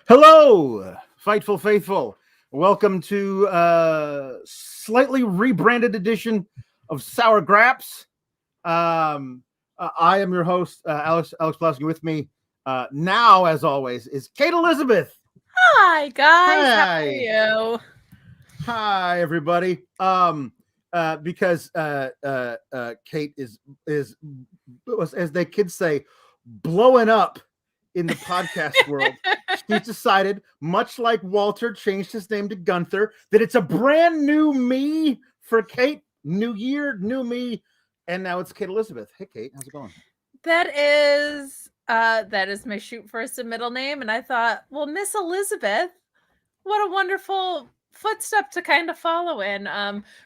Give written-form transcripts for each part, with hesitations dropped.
Hello, Fightful Faithful. Welcome to a slightly rebranded edition of Sour Graps. I am your host, Alex Pawlowski. With me now, as always, is Kate Elizabeth. Hi, guys. Hi. How are you? Hi, everybody. Because Kate is, as the kids say, blowing up in the podcast world. She's decided, much like Walter changed his name to Gunther, that it's a brand new me for Kate. New year, new me. And now it's Kate Elizabeth. Hey, Kate, how's it going? That is my shoot first and middle name. And I thought, well, Miss Elizabeth, what a wonderful footstep to kind of follow in.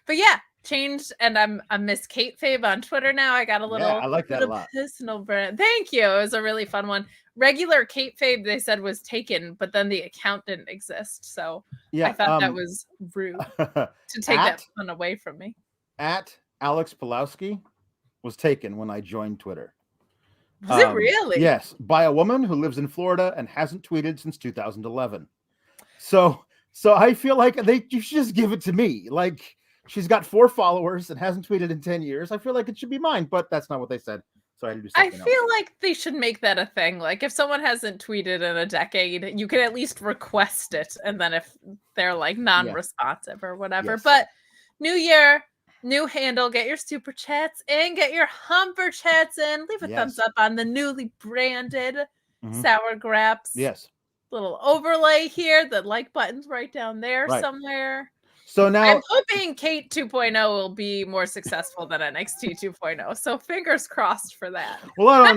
But yeah, changed, and I'm Miss Kate Fabe on Twitter now. I got a little, I like that a lot. Personal brand. Thank you. It was a really fun one. Regular Kate Fabe, they said, was taken, but then the account didn't exist. So yeah, I thought that was rude to take that fun away from me. At Alex Pawlowski was taken when I joined Twitter. Was it really? Yes, by a woman who lives in Florida and hasn't tweeted since 2011. So I feel like you should just give it to me. Like, she's got 4 followers and hasn't tweeted in 10 years. I feel like it should be mine, but that's not what they said. So I feel like they should make that a thing. Like, if someone hasn't tweeted in a decade, you can at least request it. And then if they're like non-responsive or whatever. Yes. But new year, new handle, get your super chats in, get your Humper chats in. Leave a thumbs up on the newly branded Sour Graps. Yes. Little overlay here. The like button's right down there somewhere. So now I'm hoping Kate 2.0 will be more successful than NXT 2.0. So fingers crossed for that. Well, I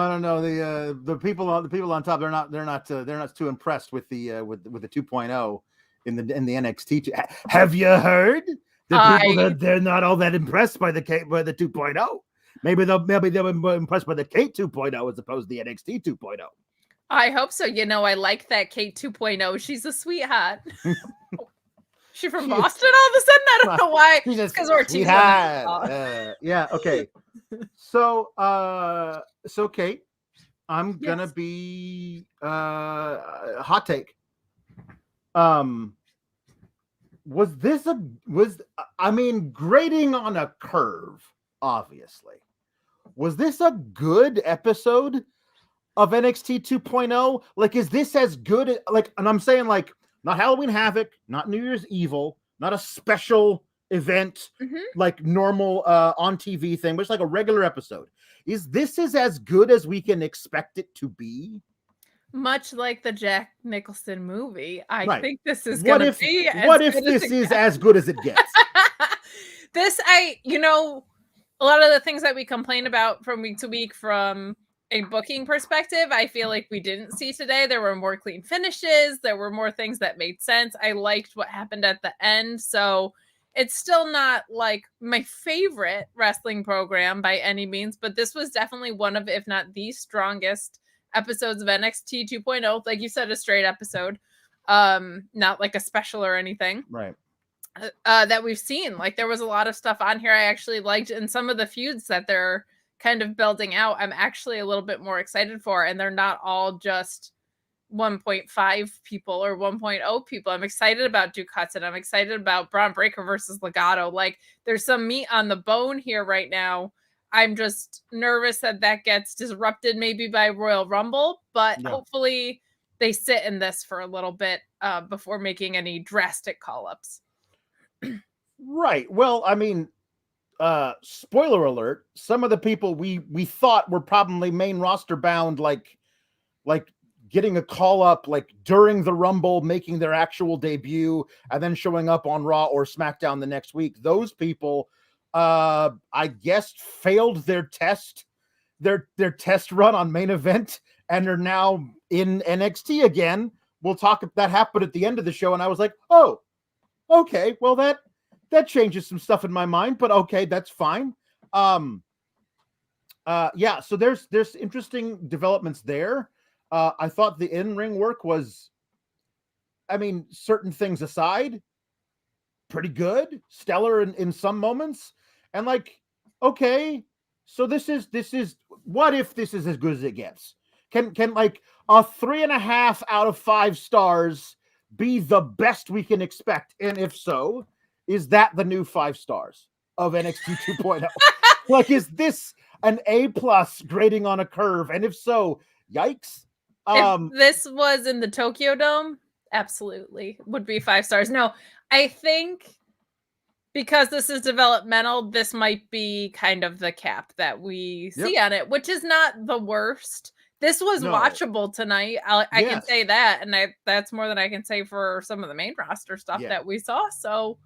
don't know. The people on top, they're not too impressed with the 2.0 in the NXT. Have you heard? The people they're not all that impressed by the 2.0. Maybe they'll be impressed by the Kate 2.0 as opposed to the NXT 2.0. I hope so. I like that Kate 2.0. She's a sweetheart. She from Boston all of a sudden? I don't know why. Because we're team. Yeah, okay. So Kate, I'm gonna be hot take. Grading on a curve, obviously. Was this a good episode of NXT 2.0? Like, is this as good? And I'm saying, like, not Halloween Havoc, not New Year's Evil, not a special event like normal on TV thing, but it's like a regular episode. Is this as good as we can expect it to be? Much like the Jack Nicholson movie, I think this is going to be. What if this is as good as it gets? A lot of the things that we complain about from week to week from a booking perspective, I feel like we didn't see today. There were more clean finishes. There were more things that made sense. I liked what happened at the end. So it's still not like my favorite wrestling program by any means, but this was definitely one of, if not the strongest episodes of NXT 2.0. Like you said, a straight episode, not like a special or anything. Right. That we've seen. Like, there was a lot of stuff on here I actually liked, and some of the feuds that they're kind of building out, I'm actually a little bit more excited for, and they're not all just 1.5 people or 1.0 people. I'm excited about Duke Hudson. I'm excited about Braun Breaker versus Legato. Like, there's some meat on the bone here right now. I'm just nervous that gets disrupted maybe by Royal Rumble, but hopefully they sit in this for a little bit before making any drastic call-ups. Right. Well, spoiler alert, some of the people we thought were probably main roster bound, like getting a call up like during the Rumble, making their actual debut, and then showing up on Raw or SmackDown the next week. Those people, I guess, failed their test run on main event, and are now in NXT again. We'll talk. That happened at the end of the show, and I was like, oh, okay, well that changes some stuff in my mind, but okay, that's fine. So there's interesting developments there. I thought the in-ring work was, certain things aside, pretty good, stellar in some moments. And like, okay, so this is what if this is as good as it gets? Can like a 3.5 out of 5 stars be the best we can expect? And if so, is that the new 5 stars of NXT 2.0? Like, is this an A+ grading on a curve? And if so, yikes. If this was in the Tokyo Dome, absolutely would be 5 stars. No, I think because this is developmental, this might be kind of the cap that we see on it, which is not the worst. This was watchable tonight. I can say that, and that's more than I can say for some of the main roster stuff that we saw. So,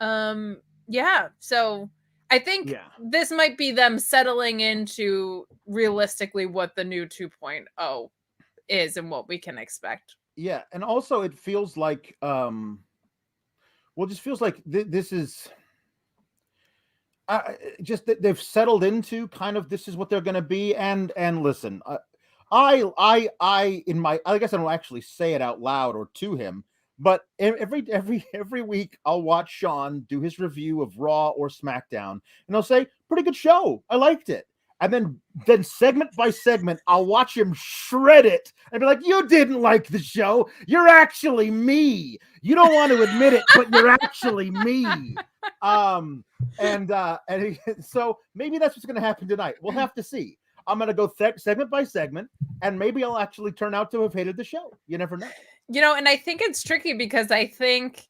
so I think this might be them settling into realistically what the new 2.0 is and what we can expect. Yeah, and also it feels like just feels like this is just that they've settled into kind of this is what they're going to be. And listen, I guess I don't actually say it out loud or to him, but every week I'll watch Sean do his review of Raw or SmackDown, and I'll say, pretty good show, I liked it. And then segment by segment, I'll watch him shred it and be like, you didn't like the show. You're actually me. You don't want to admit it, but you're actually me. So maybe that's what's going to happen tonight. We'll have to see. I'm going to go segment by segment, and maybe I'll actually turn out to have hated the show. You never know. And I think it's tricky because I think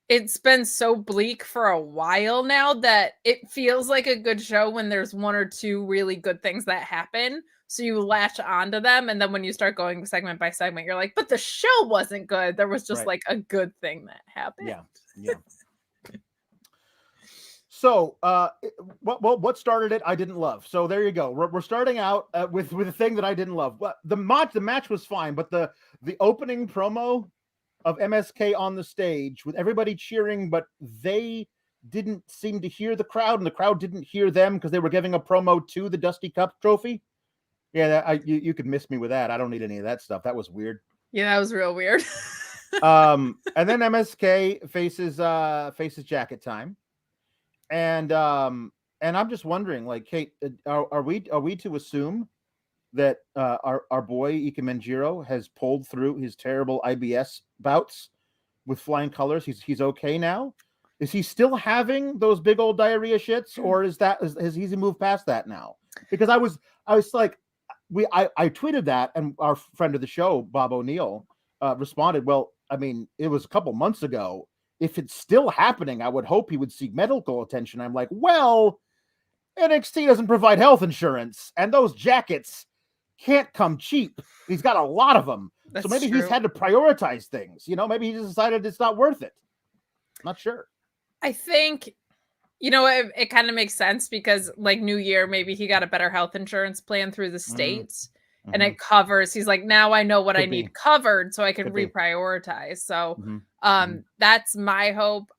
it's been so bleak for a while now that it feels like a good show when there's 1 or 2 really good things that happen. So you latch onto them. And then when you start going segment by segment, you're like, but the show wasn't good. There was just like a good thing that happened. Yeah. So, what started it? I didn't love. So there you go. We're starting out with a thing that I didn't love. But the match was fine, but the opening promo of MSK on the stage with everybody cheering, but they didn't seem to hear the crowd, and the crowd didn't hear them because they were giving a promo to the Dusty Cup trophy. Yeah, you could miss me with that. I don't need any of that stuff. That was weird. Yeah, that was real weird. And then MSK faces Jacket Time, and I'm just wondering, like, Kate, are we to assume that our boy Ike Manjiro has pulled through his terrible IBS bouts with flying colors? He's okay now. Is he still having those big old diarrhea shits, or has he moved past that now? Because I was like, I tweeted that, and our friend of the show, Bob O'Neill, responded, well, I mean, it was a couple months ago. If it's still happening, I would hope he would seek medical attention. I'm like, well, NXT doesn't provide health insurance, and those jackets can't come cheap. He's got a lot of them. So maybe he's had to prioritize things. Maybe he just decided it's not worth it. Not sure. I think, it kind of makes sense because like New Year, maybe he got a better health insurance plan through the States and it covers. He's like, now I know what I need covered so I can reprioritize. So that's my hope.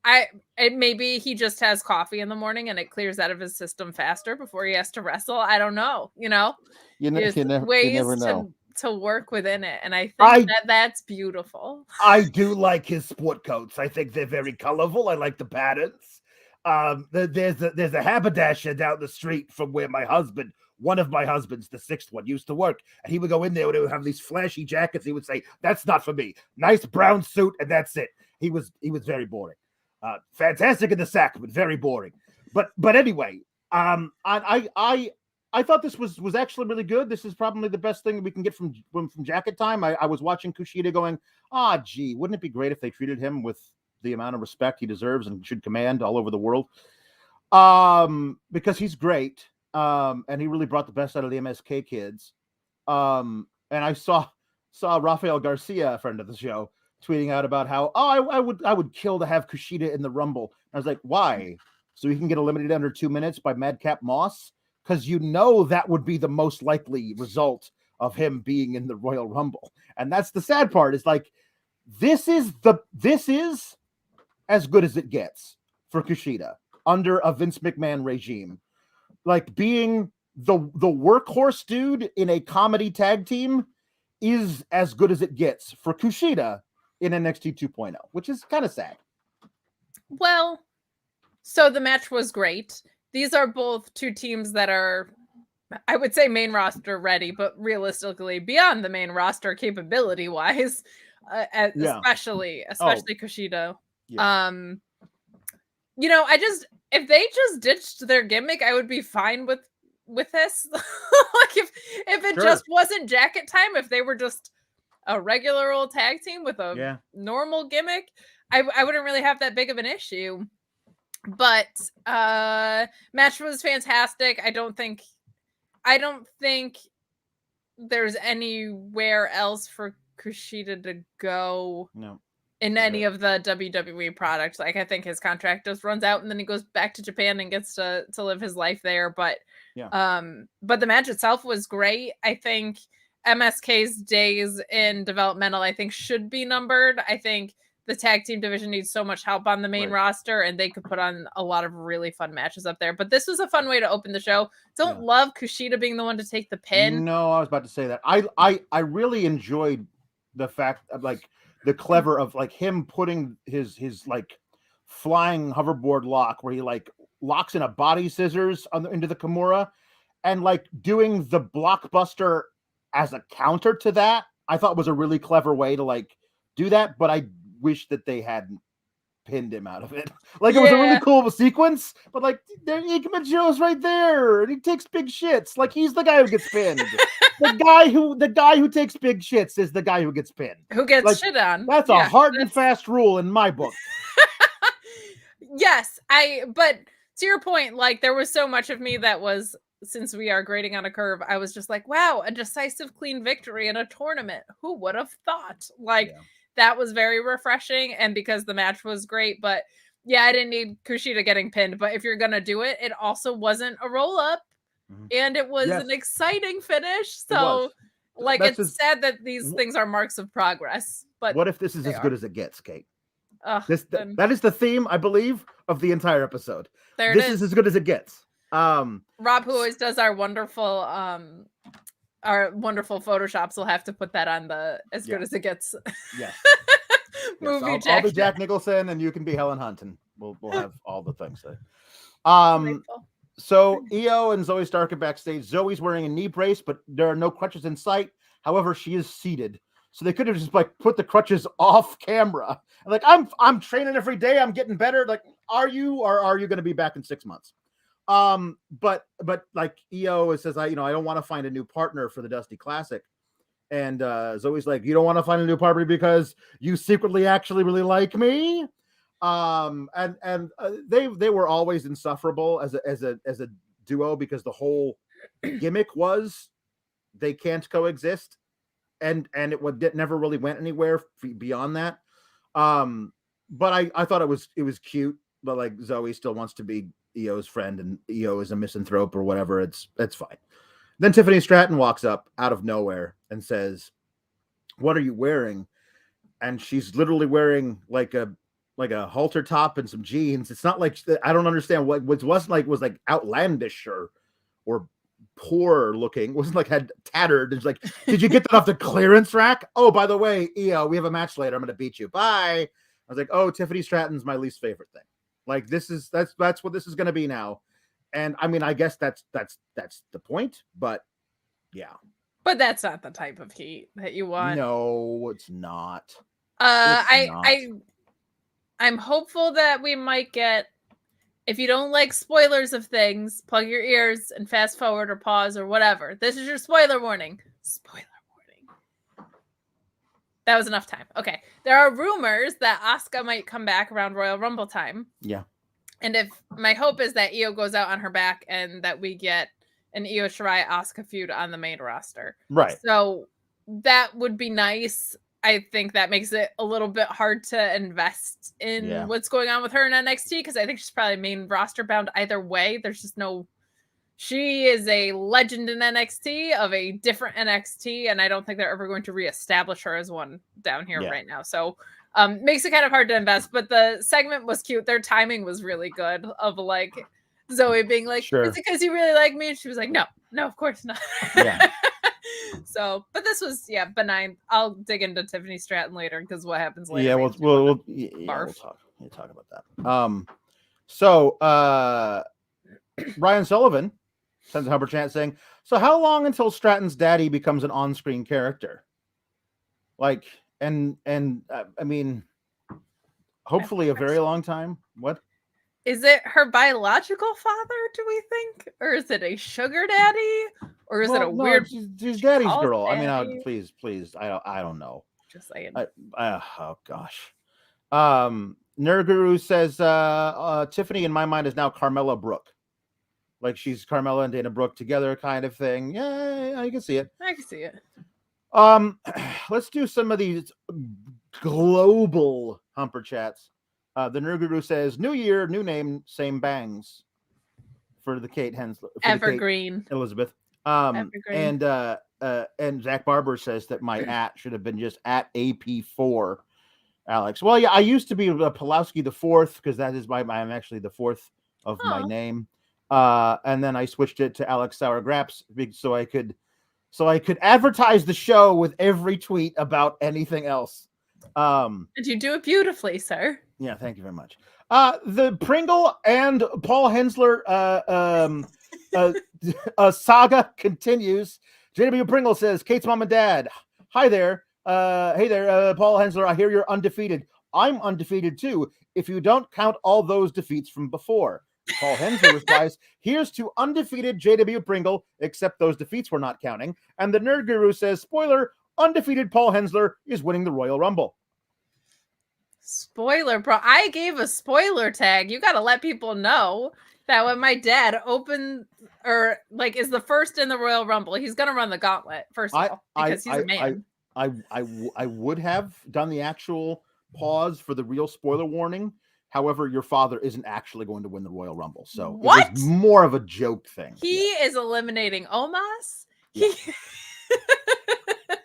Maybe he just has coffee in the morning and it clears out of his system faster before he has to wrestle. I don't know. You never know. To work within it, and I think that's beautiful. I do like his sport coats. I think they're very colorful. I like the patterns. There's a haberdasher down the street from where one of my husbands, the 6th one, used to work, and he would go in there and he would have these flashy jackets. He would say, "That's not for me. Nice brown suit, and that's it." He was very boring. Fantastic in the sack, but very boring. But anyway, I thought this was actually really good. This is probably the best thing we can get from Jacket Time. I was watching Kushida going, gee, wouldn't it be great if they treated him with the amount of respect he deserves and should command all over the world? Because he's great. And he really brought the best out of the MSK kids. And I saw Rafael Garcia, a friend of the show, tweeting out about how, I would kill to have Kushida in the Rumble. I was like, why? So he can get eliminated under 2 minutes by Madcap Moss? Because that would be the most likely result of him being in the Royal Rumble. And that's the sad part, is like, this is as good as it gets for Kushida under a Vince McMahon regime. Like, being the workhorse dude in a comedy tag team is as good as it gets for Kushida in NXT 2.0, which is kind of sad. Well, so the match was great. These are both 2 teams that are I would say main roster ready, but realistically beyond the main roster capability wise, especially Kushida. Yeah. If they just ditched their gimmick, I would be fine with this. Like if it just wasn't jacket time, if they were just a regular old tag team with a normal gimmick, I wouldn't really have that big of an issue. But match was fantastic. I don't think there's anywhere else for Kushida to go. No. In any of the WWE products. Like, I think his contract just runs out and then he goes back to Japan and gets to live his life there. But the match itself was great. I think MSK's days in developmental, I think, should be numbered. I think the tag team division needs so much help on the main roster, and they could put on a lot of really fun matches up there. But this was a fun way to open the show. Don't love Kushida being the one to take the pin. No, I was about to say that. I really enjoyed the fact of, like, the clever of, like, him putting his like flying hoverboard lock where he like locks in a body scissors into the Kimura, and like doing the blockbuster as a counter to that. I thought was a really clever way to like do that, but I wish that they hadn't pinned him out of it. Like, it was a really cool sequence, but like, there Ikemen Joe's right there and he takes big shits. Like, he's the guy who gets pinned. The guy who takes big shits is the guy who gets pinned. Who gets like, shit on. That's a hard and fast rule in my book. Yes, but to your point, like, there was so much of me that was, since we are grading on a curve, I was just like, wow, a decisive clean victory in a tournament. Who would have thought? Like, that was very refreshing, and because the match was great. But yeah, I didn't need Kushida getting pinned, but if you're gonna do it, it also wasn't a roll-up. And it was an exciting finish. So, like, it's sad that these things are marks of progress. But what if this is as good as it gets, Kate? That is the theme, I believe, of the entire episode. This is as good as it gets. Rob, who always does our wonderful photoshops, will have to put that on the as good as it gets. Yes. Movie. I'll be Jack Nicholson, and you can be Helen Hunt, and we'll have all the things there. So Io and Zoe Stark are backstage. Zoe's wearing a knee brace, but there are no crutches in sight. However, she is seated. So they could have just like put the crutches off camera. Like, I'm training every day. I'm getting better. Like, are you going to be back in 6 months? But like Io says, I don't want to find a new partner for the Dusty Classic. And Zoe's like, you don't want to find a new partner because you secretly actually really like me. They were always insufferable as a duo because the whole gimmick was they can't coexist, and it never really went anywhere beyond that. But I thought it was cute, but like Zoe still wants to be Io's friend, and Io is a misanthrope or whatever. It's fine. Then Tiffany Stratton walks up out of nowhere and says, "What are you wearing?" And she's literally wearing like a halter top and some jeans. It's not like, I don't understand what was like outlandish or poor looking. It wasn't like had tattered. It's like, did you get that off the clearance rack? Oh, by the way, Io, we have a match later. I'm going to beat you. Bye. I was like, oh, Tiffany Stratton's my least favorite thing. Like, that's what this is going to be now. And I mean, I guess that's the point, but yeah. But that's not the type of heat that you want. No, it's not. I'm hopeful that we might get, if you don't like spoilers of things, plug your ears and fast forward or pause or whatever. This is your spoiler warning. Spoiler warning. That was enough time. Okay. There are rumors that Asuka might come back around Royal Rumble time. Yeah. And if my hope is that Io goes out on her back and that we get an Io Shirai Asuka feud on the main roster. Right. So that would be nice. I think that makes it a little bit hard to invest in what's going on with her in NXT, because I think she's probably main roster bound either way. There's just she is a legend in NXT of a different NXT, and I don't think they're ever going to reestablish her as one down here right now. So makes it kind of hard to invest, but the segment was cute. Their timing was really good of like Zoe being like, is it because you really like me? And she was like, no, of course not. Yeah. So, but this was benign. I'll dig into Tiffany Stratton later because what happens later. Yeah, we'll talk about that. So Ryan Sullivan Sends a Humper chat saying, so how long until Stratton's daddy becomes an on-screen character? Like, I mean, hopefully a very long time. What? Is it her biological father, do we think? Or is it a sugar daddy? Or is it a weird... She's daddy's girl. Daddy? I mean, please. I don't know. Just saying. Oh, gosh. Nerguru says, Tiffany, in my mind, is now Carmella Brooke. Like, she's Carmella and Dana Brooke together kind of thing. Yeah, you can see it. I can see it. Let's do some of these global Humper chats. The Nerguru says, new year, new name, same bangs for the Kate Hensler. Evergreen. Kate Elizabeth. Evergreen. And Zach Barber says that my @ should have been just @AP4, Alex. Well, yeah, I used to be Pawlowski the fourth because that is I'm actually the fourth of my name. And then I switched it to Alex Sour Graps so I could advertise the show with every tweet about anything else. And you do it beautifully, sir. Yeah, thank you very much. The Pringle and Paul Hensler saga continues. JW Pringle says, Kate's mom and dad, hi there. Hey there, Paul Hensler, I hear you're undefeated. I'm undefeated too, if you don't count all those defeats from before. Paul Hensler replies, here's to undefeated JW Pringle, except those defeats we're not counting. And the Nerd Guru says, spoiler, undefeated Paul Hensler is winning the Royal Rumble. Spoiler, bro. I gave a spoiler tag. You got to let people know that when my dad is the first in the Royal Rumble, he's going to run the gauntlet, first of all, because he's a man. I would have done the actual pause for the real spoiler warning. However, your father isn't actually going to win the Royal Rumble. So what? It was more of a joke thing. He is eliminating Omos. Yeah.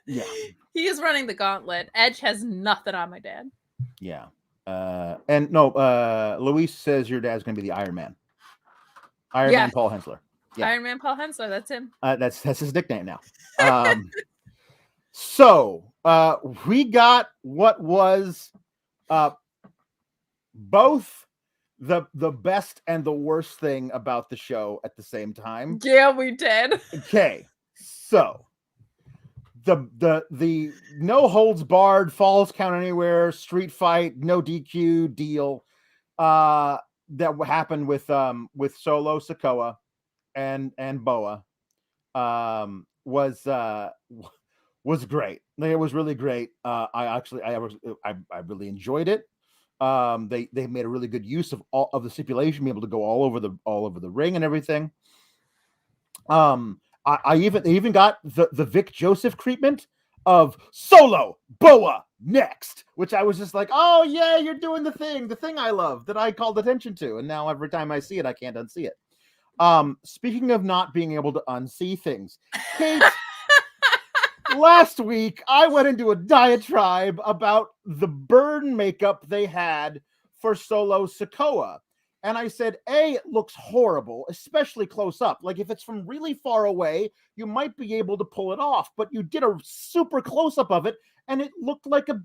Yeah. He is running the gauntlet. Edge has nothing on my dad. Yeah. And no, Luis says your dad's going to be the Iron Man. Iron Man Paul Hensler. Yeah. Iron Man Paul Hensler, that's him. That's his nickname now. So we got what was both the best and the worst thing about the show at the same time. Yeah, we did. Okay, so the no holds barred, falls count anywhere, street fight, no DQ deal that happened with Solo, Sikoa, and Boa was great. It was really great. I really enjoyed it. They made a really good use of all of the stipulation, be able to go all over the ring and everything. I even got the Vic Joseph treatment of Solo Boa next, which I was just like, oh yeah, you're doing the thing I love that I called attention to, and now every time I see it, I can't unsee it. Speaking of not being able to unsee things, Kate, last week I went into a diatribe about the burn makeup they had for Solo Sikoa. And I said, A, it looks horrible, especially close up. Like, if it's from really far away, you might be able to pull it off. But you did a super close-up of it, and it looked like a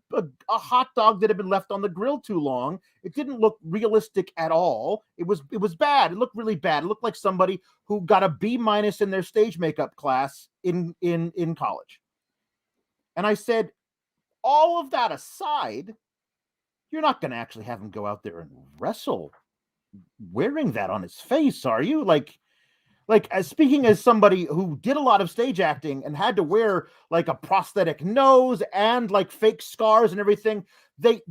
hot dog that had been left on the grill too long. It didn't look realistic at all. It was bad. It looked really bad. It looked like somebody who got a B- in their stage makeup class in college. And I said, all of that aside, you're not going to actually have him go out there and wrestle wearing that on his face, are you? Like as speaking as somebody who did a lot of stage acting and had to wear like a prosthetic nose and like fake scars and everything, they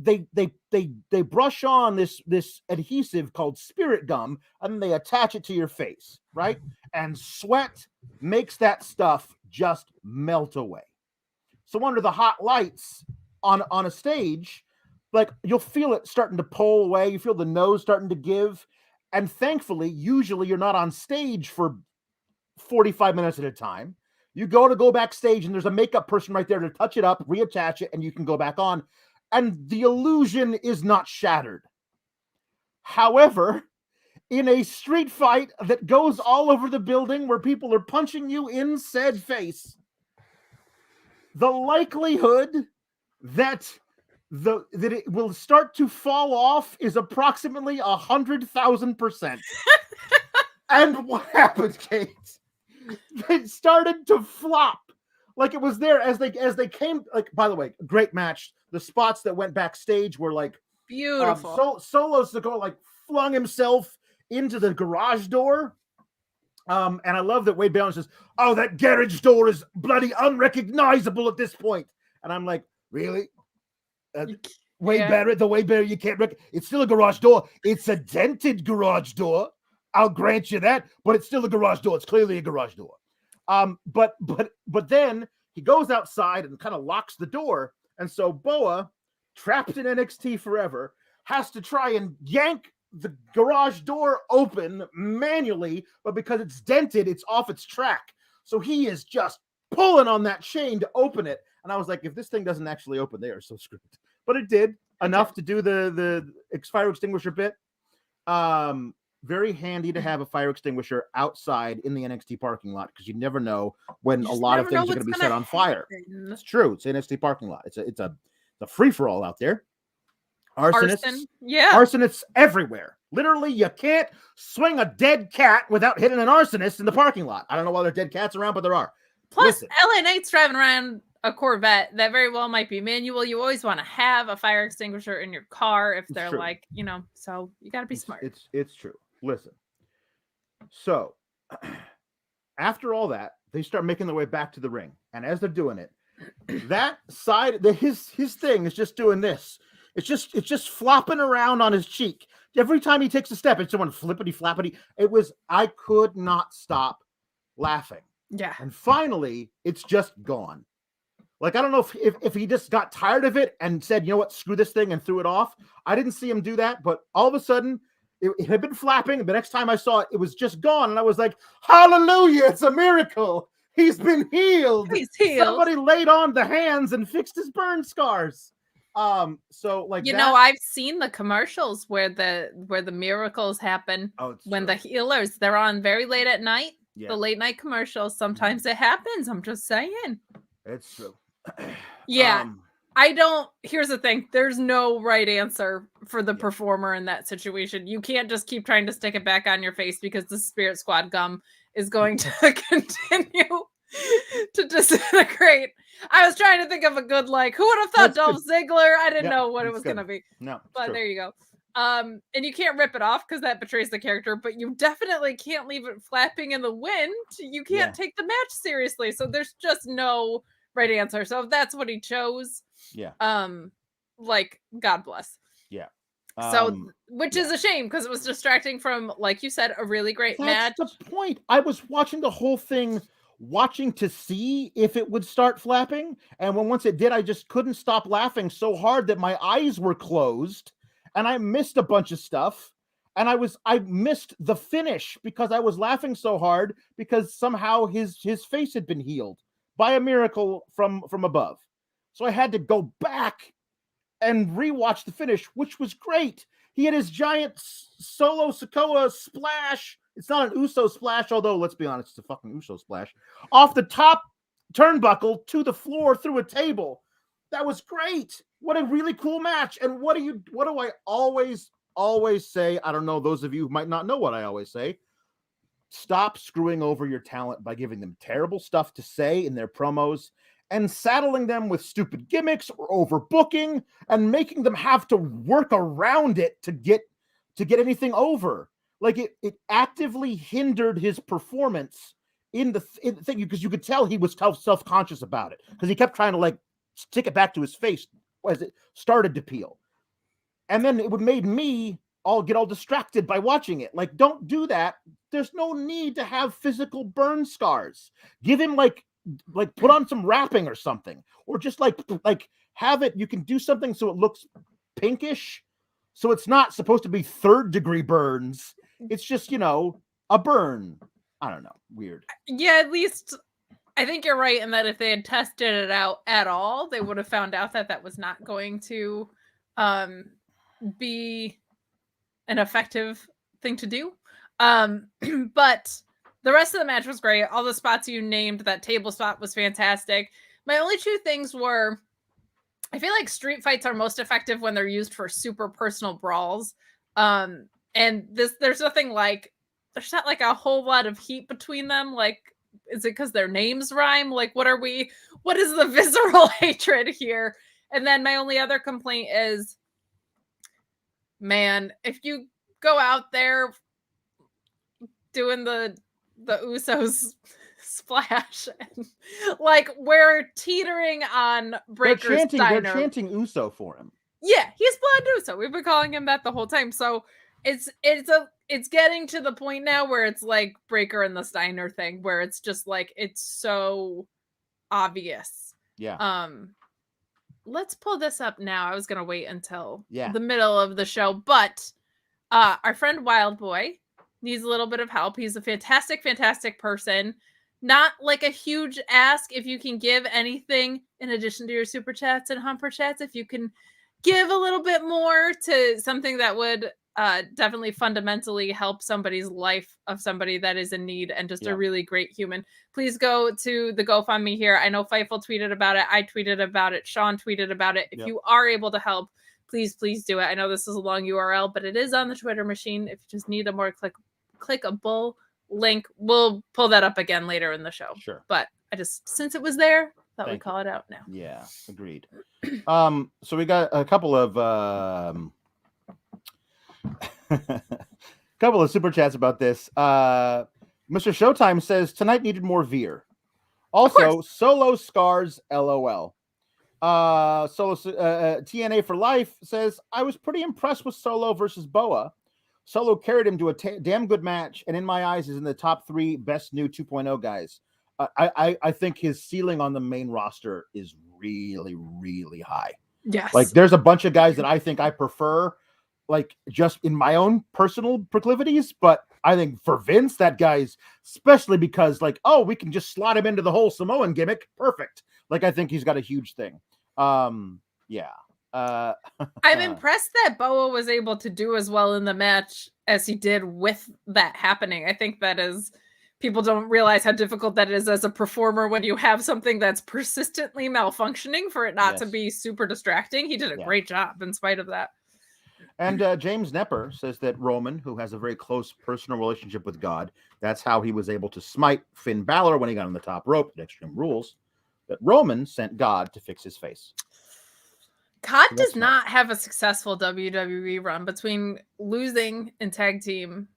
brush on this adhesive called spirit gum and they attach it to your face, right? And sweat makes that stuff just melt away. So under the hot lights on a stage, like you'll feel it starting to pull away. You feel the nose starting to give. And thankfully, usually you're not on stage for 45 minutes at a time. You go backstage and there's a makeup person right there to touch it up, reattach it, and you can go back on. And the illusion is not shattered. However, in a street fight that goes all over the building where people are punching you in said face, the likelihood that it will start to fall off is approximately 100,000%. And what happened, Kate? It started to flop. Like it was there as they came. Like, by the way, great match. The spots that went backstage were like beautiful. Solo Sikoa like flung himself into the garage door. And I love that Wade Balance says, "Oh, that garage door is bloody unrecognizable at this point." And I'm like, really? Wade Barrett, the Wade Barrett you can't it's still a garage door. It's a dented garage door. I'll grant you that, but it's still a garage door. It's clearly a garage door. But then he goes outside and kind of locks the door. And so Boa, trapped in NXT forever, has to try and yank the garage door open manually, but because it's dented, it's off its track. So he is just pulling on that chain to open it. And I was like, if this thing doesn't actually open, they are so screwed. But it did enough to do the fire extinguisher bit. Very handy to have a fire extinguisher outside in the NXT parking lot because you never know when a lot of things are going to be set on fire. It's true. It's an NXT parking lot. It's a free for all out there. Arsonists, arsonists everywhere. Literally, you can't swing a dead cat without hitting an arsonist in the parking lot. I don't know why there are dead cats around, but there are. Plus, LA Knight's driving around a Corvette that very well might be manual. You always want to have a fire extinguisher in your car if they're like, so you got to be smart. It's true. Listen. So, after all that, they start making their way back to the ring. And as they're doing it, that side, his thing is just doing this. It's just flopping around on his cheek. Every time he takes a step, it's someone flippity flappity. I could not stop laughing. Yeah. And finally, it's just gone. Like, I don't know if he just got tired of it and said, you know what, screw this thing and threw it off. I didn't see him do that, but all of a sudden, it had been flapping. The next time I saw it, it was just gone. And I was like, hallelujah, it's a miracle. He's been healed. He's healed. Somebody laid on the hands and fixed his burn scars. So like I've seen the commercials where the miracles happen when the healers, they're on very late at night. Yeah. The late night commercials. Sometimes it happens. I'm just saying. It's true. Yeah. Here's the thing. There's no right answer for the performer in that situation. You can't just keep trying to stick it back on your face because the Spirit Squad gum is going to continue to disintegrate. I was trying to think of a good, who would have thought Dolph Ziggler? I didn't know what it was going to be. No, but there you go. And you can't rip it off because that betrays the character, but you definitely can't leave it flapping in the wind. You can't take the match seriously. So there's just no right answer. So if that's what he chose, God bless. Yeah. Which is a shame because it was distracting from, like you said, a really great match. That's the point. I was watching the whole thing, watching to see if it would start flapping. And once it did, I just couldn't stop laughing so hard that my eyes were closed and I missed a bunch of stuff. And I missed the finish because I was laughing so hard because somehow his face had been healed by a miracle from above. So I had to go back and rewatch the finish, which was great. He had his giant solo Sikoa splash. It's not an Uso splash, although let's be honest, it's a fucking Uso splash. Off the top turnbuckle to the floor through a table. That was great. What a really cool match. And what do I always say? I don't know, those of you who might not know what I always say. Stop screwing over your talent by giving them terrible stuff to say in their promos and saddling them with stupid gimmicks or overbooking and making them have to work around it to get anything over. Like it actively hindered his performance in the thing because you could tell he was self-conscious about it because he kept trying to stick it back to his face as it started to peel. And then it would made me get all distracted by watching it. Like, don't do that. There's no need to have physical burn scars. Give him put on some wrapping or something, or just have it. You can do something so it looks pinkish, so it's not supposed to be 3rd-degree burns. It's just a burn. I don't know. Weird. Yeah, at least I think you're right in that if they had tested it out at all, they would have found out that was not going to be an effective thing to do. But the rest of the match was great. All the spots you named, that table spot was fantastic. My only 2 things were, I feel like street fights are most effective when they're used for super personal brawls. And there's nothing like there's not like a whole lot of heat between them. Like, is it because their names rhyme? Like, what is the visceral hatred here? And then my only other complaint is, man, if you go out there doing the Usos splash, and, like, we're teetering on Breaker's Diner. They're chanting Uso for him. Yeah, he's Blood Uso. We've been calling him that the whole time. So it's getting to the point now where it's like Breaker and the Steiner thing, where it's just like, it's so obvious. Yeah. Let's pull this up now. I was gonna wait until the middle of the show, but our friend Wild Boy needs a little bit of help. He's a fantastic, fantastic person. Not like a huge ask if you can give anything in addition to your super chats and Humper chats. If you can give a little bit more to something that would definitely fundamentally help somebody's life of somebody that is in need and just a really great human, please go to the GoFundMe here. I know Fightful tweeted about it. I tweeted about it. Sean tweeted about it. If you are able to help, please do it. I know this is a long URL, but it is on the Twitter machine. If you just need a more clickable link, we'll pull that up again later in the show. Sure. But I just, since it was there, thought we'd call it out now. Yeah, agreed. So we got a couple of super chats about this. Mr. Showtime says tonight needed more Veer. Also, Solo scars, LOL. Solo TNA for life says I was pretty impressed with Solo versus Boa. Solo carried him to a damn good match, and in my eyes is in the top 3 best new 2.0 guys. I think his ceiling on the main roster is really, really high. Yes. Like, there's a bunch of guys that I think I prefer, like, just in my own personal proclivities, but I think for Vince, that guy's, especially because, like, oh, we can just slot him into the whole Samoan gimmick. Perfect. Like, I think he's got a huge thing. Yeah. I'm impressed that Boa was able to do as well in the match as he did with that happening. I think that is, people don't realize how difficult that is as a performer when you have something that's persistently malfunctioning for it not to be super distracting. He did a great job in spite of that. And James Nepper says that Roman, who has a very close personal relationship with God, that's how he was able to smite Finn Balor when he got on the top rope at Extreme Rules, that Roman sent God to fix his face. God does not have a successful WWE run between losing in tag team,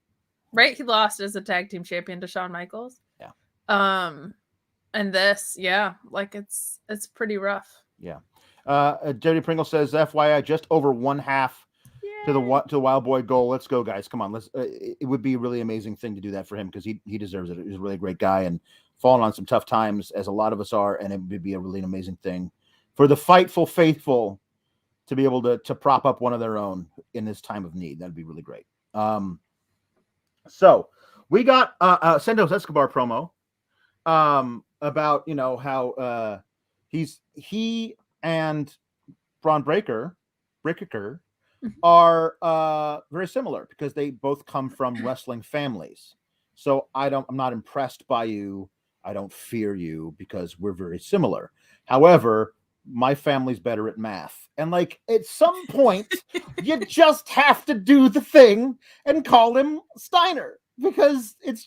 right? He lost as a tag team champion to Shawn Michaels. Yeah. And this, like it's pretty rough. Yeah. Jody Pringle says, FYI, just over 1/2 to the Wild Boy goal. Let's go, guys. Come on. It would be a really amazing thing to do that for him because he deserves it. He's a really great guy and fallen on some tough times, as a lot of us are, and it would be a really amazing thing for the Fightful faithful to be able to prop up one of their own in this time of need. That'd be really great. So we got Santos Escobar promo about, you know, how he and Braun Breaker are very similar because they both come from wrestling families. So I'm not impressed by you. I don't fear you because we're very similar. However, my family's better at math. And like at some point, you just have to do the thing and call him Steiner because it's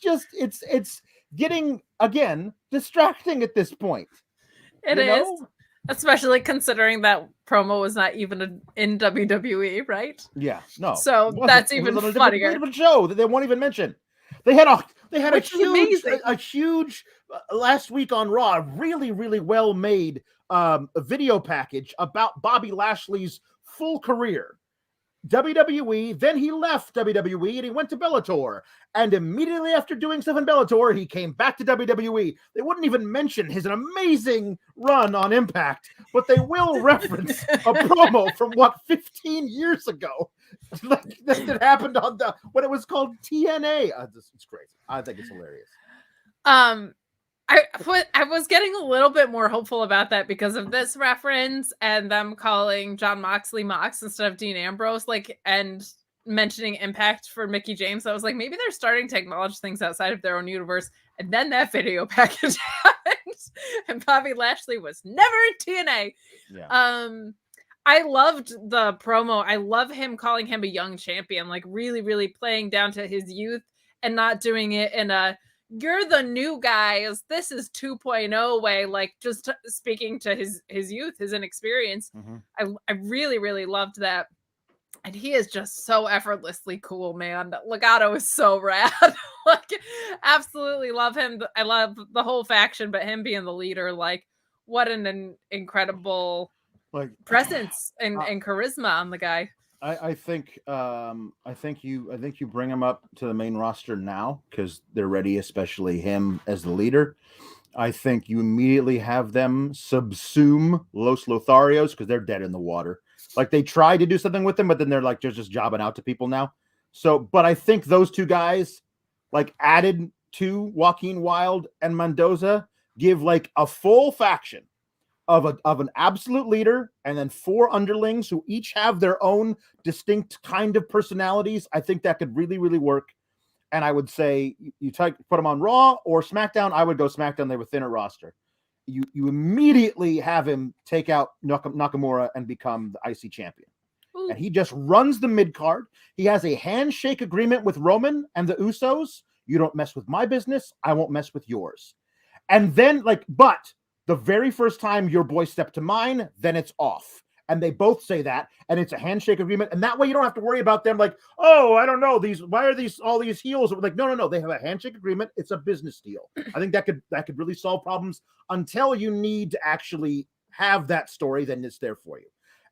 getting, again, distracting at this point. It is. Especially considering that promo was not even in WWE, right? Yeah, no. So that's even funnier. It was a show that they won't even mention. They had a huge last week on Raw, a really, really well made video package about Bobby Lashley's full career. WWE, then he left WWE and he went to Bellator. And immediately after doing stuff in Bellator, he came back to WWE. They wouldn't even mention his amazing run on Impact, but they will reference a promo from 15 years ago that happened on when it was called TNA. It's crazy. I think it's hilarious. I was getting a little bit more hopeful about that because of this reference and them calling John Moxley Mox instead of Dean Ambrose, and mentioning Impact for Mickie James. I was like, maybe they're starting to acknowledge things outside of their own universe. And then that video package happened, and Bobby Lashley was never in TNA. Yeah. I loved the promo. I love him calling him a young champion, like really, really playing down to his youth and not doing it in a you're the new guys, this is 2.0 way, like just speaking to his youth, his inexperience. I really, really loved that. And he is just so effortlessly cool, man. Legato is so rad. Like, absolutely love him. I love the whole faction, but him being the leader, like, what an incredible presence and charisma on the guy. I think you bring him up to the main roster now because they're ready, especially him as the leader. I think you immediately have them subsume Los Lotharios because they're dead in the water. Like they tried to do something with them, but then they're like just jobbing out to people now. So, but I think those two guys, like added to Joaquin Wilde and Mendoza, give like a full faction of an absolute leader and then 4 underlings who each have their own distinct kind of personalities. I think that could really, really work. And I would say you put them on Raw or SmackDown. I would go SmackDown. They were thinner roster. You immediately have him take out Nakamura and become the IC champion. Ooh. And he just runs the mid card. He has a handshake agreement with Roman and the Usos. You don't mess with my business. I won't mess with yours. And then but the very first time your boy stepped to mine, then it's off. And they both say that, and it's a handshake agreement. And that way you don't have to worry about them like, oh, I don't know, why are all these heels? Like, no. They have a handshake agreement. It's a business deal. I think that could really solve problems until you need to actually have that story, then it's there for you.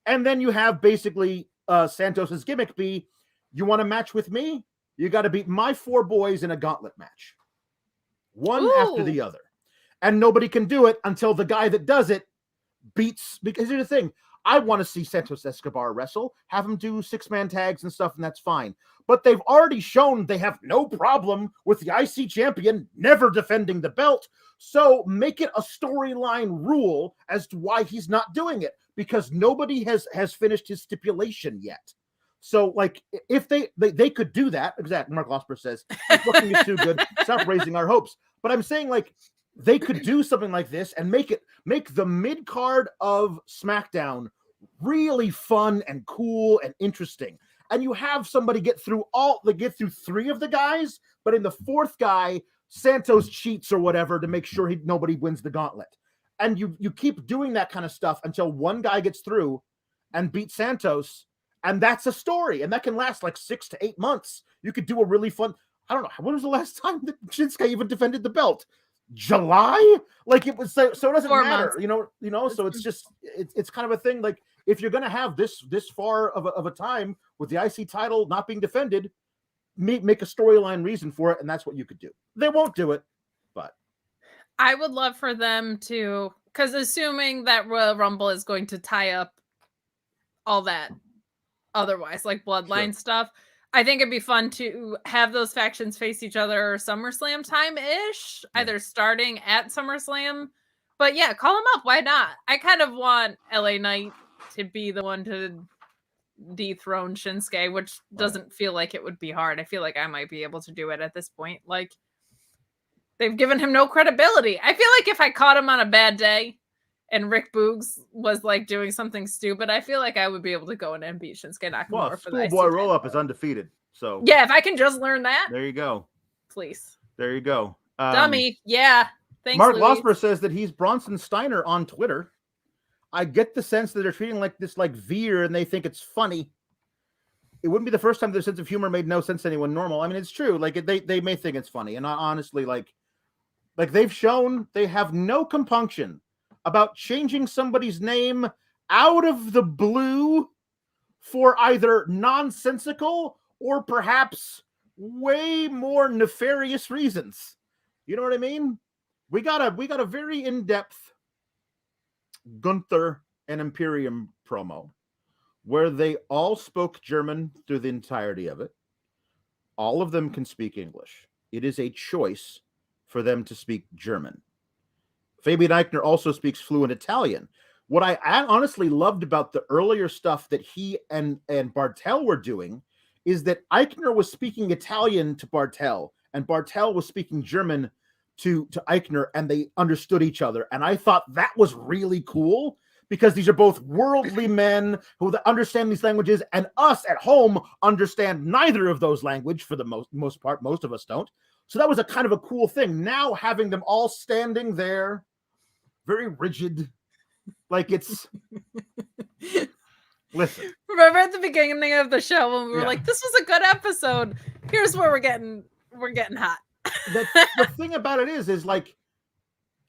And then you have basically Santos's gimmick be, you want to match with me? You got to beat my 4 boys in a gauntlet match. One after the other. And nobody can do it until the guy that does it beats, because here's the thing. I want to see Santos Escobar wrestle, have him do 6-man tags and stuff, and that's fine. But they've already shown they have no problem with the IC champion never defending the belt. So make it a storyline rule as to why he's not doing it, because nobody has finished his stipulation yet. So, like, if they could do that, exactly. Mark Losper says, this booking is too good. Stop raising our hopes. But I'm saying, like, they could do something like this and make the mid card of SmackDown really fun and cool and interesting. And you have somebody get through 3 of the guys, but in the 4th guy, Santos cheats or whatever to make sure nobody wins the gauntlet. And you keep doing that kind of stuff until one guy gets through and beats Santos, and that's a story, and that can last like 6 to 8 months. You could do a really fun. I don't know, when was the last time that Shinsuke even defended the belt? July? Like, it was so it doesn't 4 matter, months. you know. So it's just it's kind of a thing. Like, if you're gonna have this far of a time with the IC title not being defended, make a storyline reason for it, and that's what you could do. They won't do it, but I would love for them to, because assuming that Royal Rumble is going to tie up all that otherwise, like bloodline stuff, I think it'd be fun to have those factions face each other SummerSlam time-ish, either starting at SummerSlam. But yeah, call them up. Why not? I kind of want LA Knight to be the one to dethrone Shinsuke, which doesn't feel like it would be hard. I feel like I might be able to do it at this point. Like, they've given him no credibility. I feel like if I caught him on a bad day and Rick Boogs was like doing something stupid, I feel like I would be able to go in and beat Shinsuke Nakamura for the Schoolboy Roll Up is undefeated. So yeah, if I can just learn that. There you go. Please. There you go. Dummy. Yeah. Thanks, Mark Louise. Losper says that he's Bronson Steiner on Twitter. I get the sense that they're treating like this like Veer and they think it's funny. It wouldn't be the first time their sense of humor made no sense to anyone normal. I mean, it's true. Like, they may think it's funny. And I honestly, like they've shown they have no compunction about changing somebody's name out of the blue for either nonsensical or perhaps way more nefarious reasons. You know what I mean? We got a very in-depth Gunther and Imperium promo where they all spoke German through the entirety of it. All of them can speak English. It is a choice for them to speak German. Fabian Eichner also speaks fluent Italian. What I honestly loved about the earlier stuff that he and Bartel were doing is that Eichner was speaking Italian to Bartel, and Bartel was speaking German to Eichner, and they understood each other. And I thought that was really cool because these are both worldly men who understand these languages, and us at home understand neither of those language for the most part. Most of us don't. So that was a kind of a cool thing. Now having them all standing there, very rigid, like it's. Listen. Remember at the beginning of the show when we were like, "This was a good episode. Here's where we're getting hot." The thing about it is like,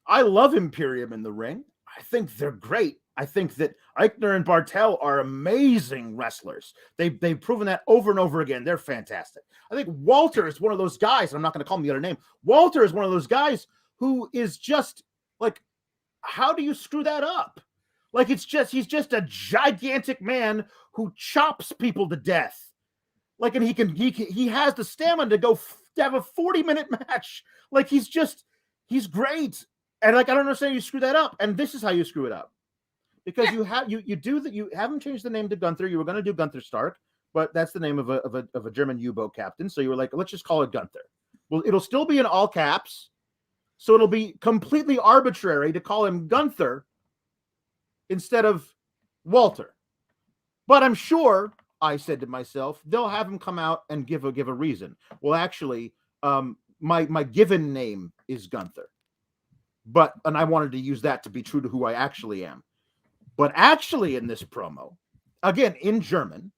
I love Imperium in the ring. I think they're great. I think that Eichner and Bartel are amazing wrestlers. They've proven that over and over again. They're fantastic. I think Walter is one of those guys, and I'm not going to call him the other name. Walter is one of those guys who is just like, how do you screw that up? Like, he's just a gigantic man who chops people to death. Like, and he has the stamina to have a 40-minute match. Like, he's great. And like, I don't understand you screw that up. And this is how you screw it up. Because you haven't changed the name to Gunther. You were going to do Gunther Stark, but that's the name of a German U-boat captain. So you were like, let's just call it Gunther. Well, it'll still be in all caps. So it'll be completely arbitrary to call him Gunther instead of Walter. But I'm sure, I said to myself, they'll have him come out and give a reason. Well, actually, my given name is Gunther. And I wanted to use that to be true to who I actually am. But actually in this promo, again, in German,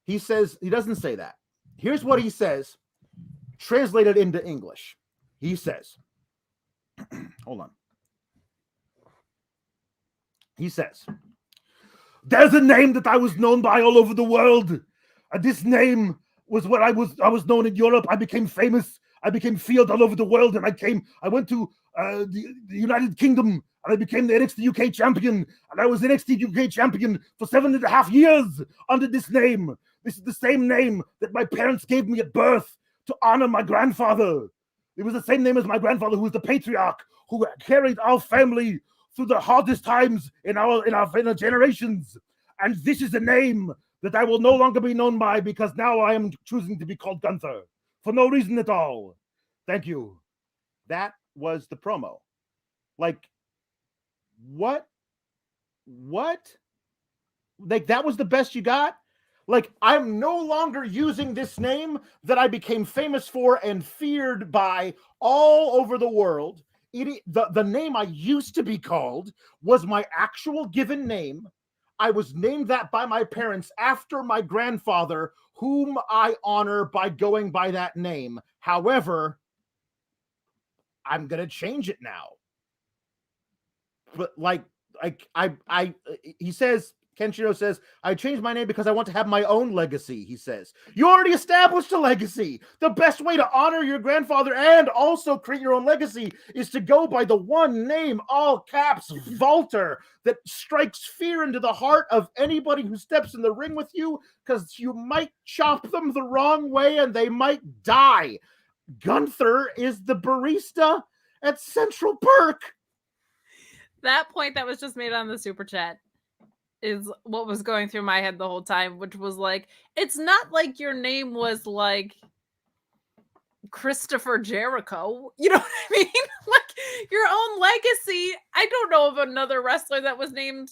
he doesn't say that. Here's what he says, translated into English. He says, hold on. He says, there's a name that I was known by all over the world. This name was what I was known in Europe. I became famous. I became feared all over the world. And I went to the United Kingdom, and I became the NXT UK champion. And I was NXT UK champion for 7.5 years under this name. This is the same name that my parents gave me at birth to honor my grandfather. It was the same name as my grandfather, who was the patriarch, who carried our family through the hardest times in our generations. And this is a name that I will no longer be known by, because now I am choosing to be called Gunther for no reason at all. Thank you. That was the promo. Like, what? Like, that was the best you got? Like, I'm no longer using this name that I became famous for and feared by all over the world. The name I used to be called was my actual given name. I was named that by my parents after my grandfather, whom I honor by going by that name. However, I'm going to change it now. But he says, Kenshiro says, I changed my name because I want to have my own legacy, he says. You already established a legacy. The best way to honor your grandfather and also create your own legacy is to go by the one name, all caps, Walter, that strikes fear into the heart of anybody who steps in the ring with you, because you might chop them the wrong way and they might die. Gunther is the barista at Central Perk. That point that was just made on the super chat is what was going through my head the whole time, which was like, it's not like your name was like Christopher Jericho. You know what I mean? Like, your own legacy. I don't know of another wrestler that was named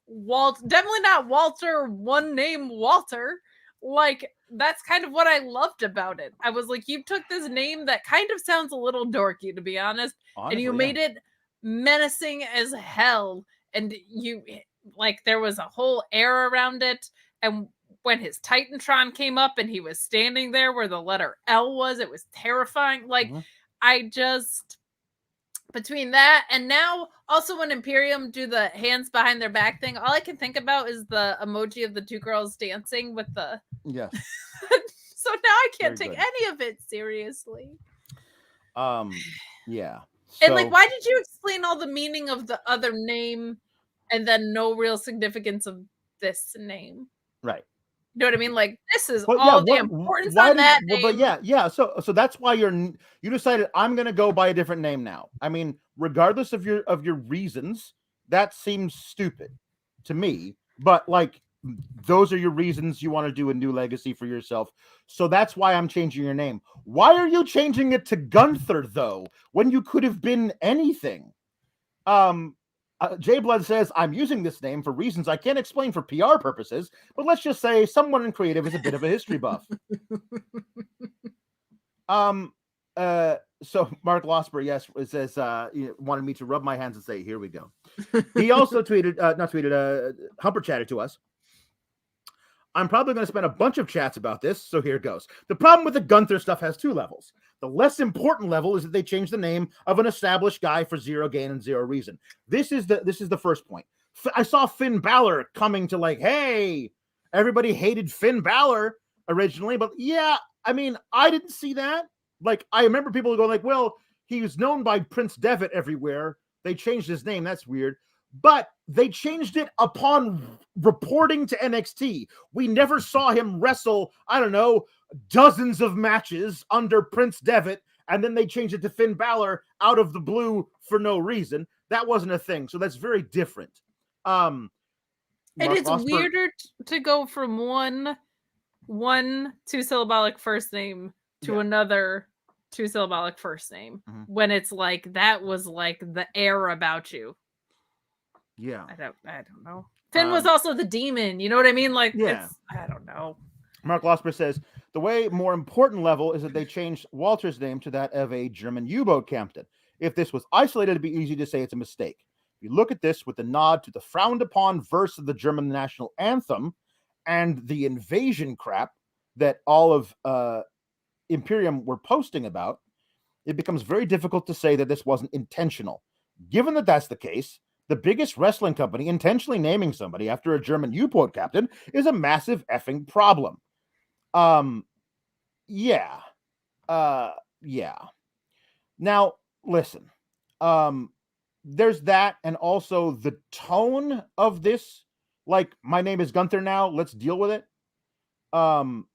Walt. Definitely not Walter, one name Walter. Like, that's kind of what I loved about it. I was like, you took this name that kind of sounds a little dorky, to be honest, and you made it menacing as hell. And you, like, there was a whole air around it. And when his Titantron came up and he was standing there where the letter L was, it was terrifying. Like, I just, between that and now also when Imperium do the hands behind their back thing, all I can think about is the emoji of the two girls dancing with the so now I can't take any of it seriously. Yeah. So, and like, why did you explain all the meaning of the other name and then no real significance of this name? Right. You know what I mean? Like, this is the importance on that name. But yeah. So that's why you decided, I'm going to go by a different name now. I mean, regardless of your reasons, that seems stupid to me. But like, those are your reasons. You want to do a new legacy for yourself. So that's why I'm changing your name. Why are you changing it to Gunther though, when you could have been anything? Jay Blood says, I'm using this name for reasons I can't explain for PR purposes, but let's just say someone in creative is a bit of a history buff. So Mark Losper, yes, it says, wanted me to rub my hands and say, here we go. He also Humper chatted to us. I'm probably going to spend a bunch of chats about this, so here it goes. The problem with the Gunther stuff has two levels. The less important level is that they changed the name of an established guy for zero gain and zero reason. This is the first point. I saw Finn Balor coming to like, hey, everybody hated Finn Balor originally, but yeah, I mean, I didn't see that. Like, I remember people going like, well, he was known by Prince Devitt everywhere. They changed his name. That's weird. But they changed it upon reporting to NXT. We never saw him wrestle, I don't know, dozens of matches under Prince Devitt, and then they changed it to Finn Balor out of the blue for no reason. That wasn't a thing. So that's very different. And it's weirder to go from one two-syllabic first name to another two-syllabic first name when it's like that was like the air about you. Yeah. I don't know. Finn was also the demon. You know what I mean? Like, I don't know. Mark Losper says, the way more important level is that they changed Walter's name to that of a German U-boat captain. If this was isolated, it'd be easy to say it's a mistake. If you look at this with the nod to the frowned upon verse of the German national anthem and the invasion crap that all of Imperium were posting about, it becomes very difficult to say that this wasn't intentional. Given that that's the case, the biggest wrestling company intentionally naming somebody after a German U-boat captain is a massive effing problem. Yeah. Now, listen. There's that, and also the tone of this. Like, my name is Gunther now. Let's deal with it. And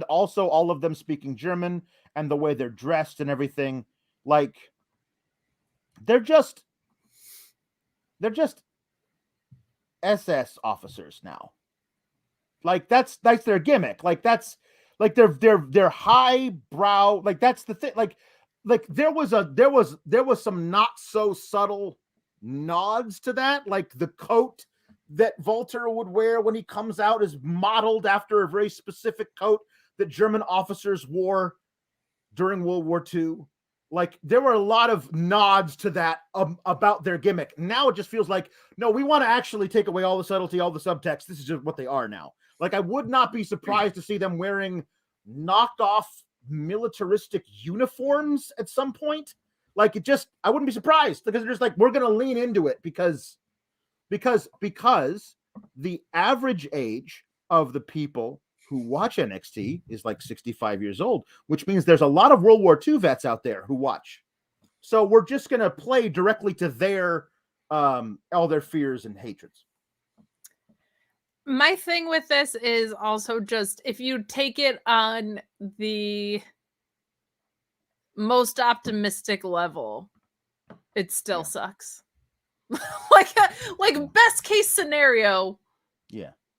also all of them speaking German and the way they're dressed and everything. Like, they're just SS officers now. Like, that's their gimmick. Like, that's like they're highbrow. Like, that's the thing. Like there was some not so subtle nods to that. Like, the coat that Walter would wear when he comes out is modeled after a very specific coat that German officers wore during World War II. Like, there were a lot of nods to that about their gimmick. Now it just feels like, no, we want to actually take away all the subtlety, all the subtext. This is just what they are now. Like, I would not be surprised to see them wearing knocked off militaristic uniforms at some point. Like, I wouldn't be surprised, because they're just like, we're going to lean into it because the average age of the people who watch NXT is like 65 years old, which means there's a lot of World War II vets out there who watch. So we're just going to play directly to their all their fears and hatreds. My thing with this is also just, if you take it on the most optimistic level, it still sucks. like best case scenario,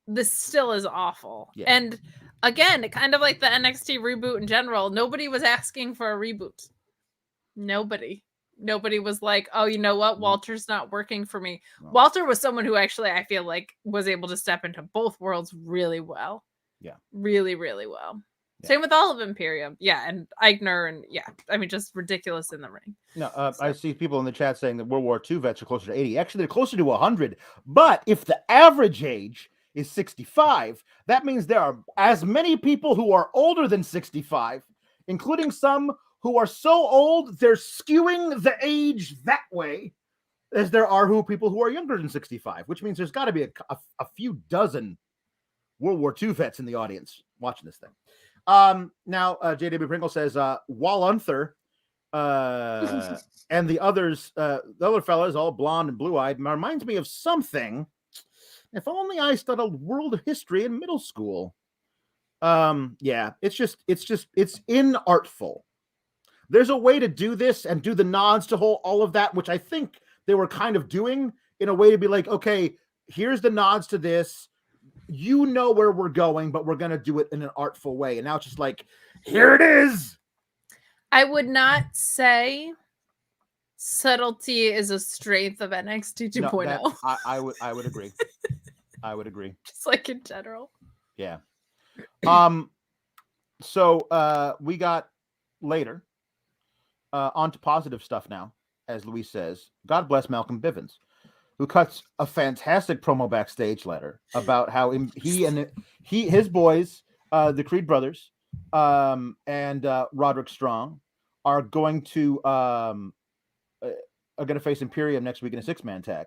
this still is awful. And again, kind of like the NXT reboot in general, nobody was asking for a reboot. Nobody was like, oh, you know what, Walter's not working for me. Walter was someone who actually, I feel like, was able to step into both worlds really well. Really, really well. Same with all of Imperium. And Wagner, and I mean, just ridiculous in the ring. I see people in the chat saying that World War II vets are closer to 80. Actually, they're closer to 100. But if the average age is 65, that means there are as many people who are older than 65, including some who are so old they're skewing the age that way, as there are people who are younger than 65, which means there's got to be a few dozen World War II vets in the audience watching this thing. Now, JW Pringle says, Gunther and the others, the other fellas, all blonde and blue-eyed, reminds me of something. If only I studied world history in middle school. It's inartful. There's a way to do this and do the nods to all of that, which I think they were kind of doing in a way to be like, okay, here's the nods to this. You know where we're going, but we're going to do it in an artful way. And now it's just like, here it is. I would not say Subtlety is a strength of NXT 2.0. No, I would agree. I would agree. Just like in general. Yeah. So we got later on to positive stuff now, as Luis says. God bless Malcolm Bivens, who cuts a fantastic promo backstage letter about how his boys, the Creed brothers, and Roderick Strong are going to face Imperium next week in a 6-man tag.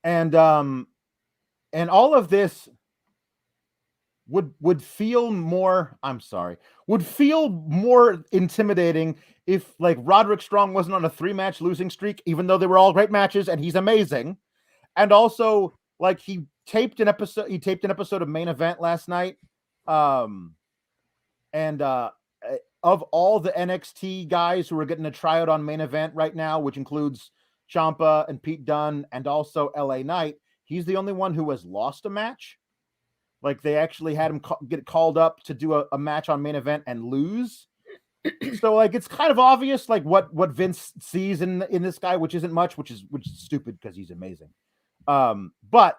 And all of this would feel more intimidating if like Roderick Strong wasn't on a 3-match losing streak, even though they were all great matches and he's amazing. And also like he taped an episode of Main Event last night. Of all the NXT guys who are getting a tryout on Main Event right now, which includes Ciampa and Pete Dunne and also LA Knight, he's the only one who has lost a match. Like they actually had him get called up to do a match on Main Event and lose. So like it's kind of obvious like what Vince sees in this guy, which isn't much, which is stupid because he's amazing. But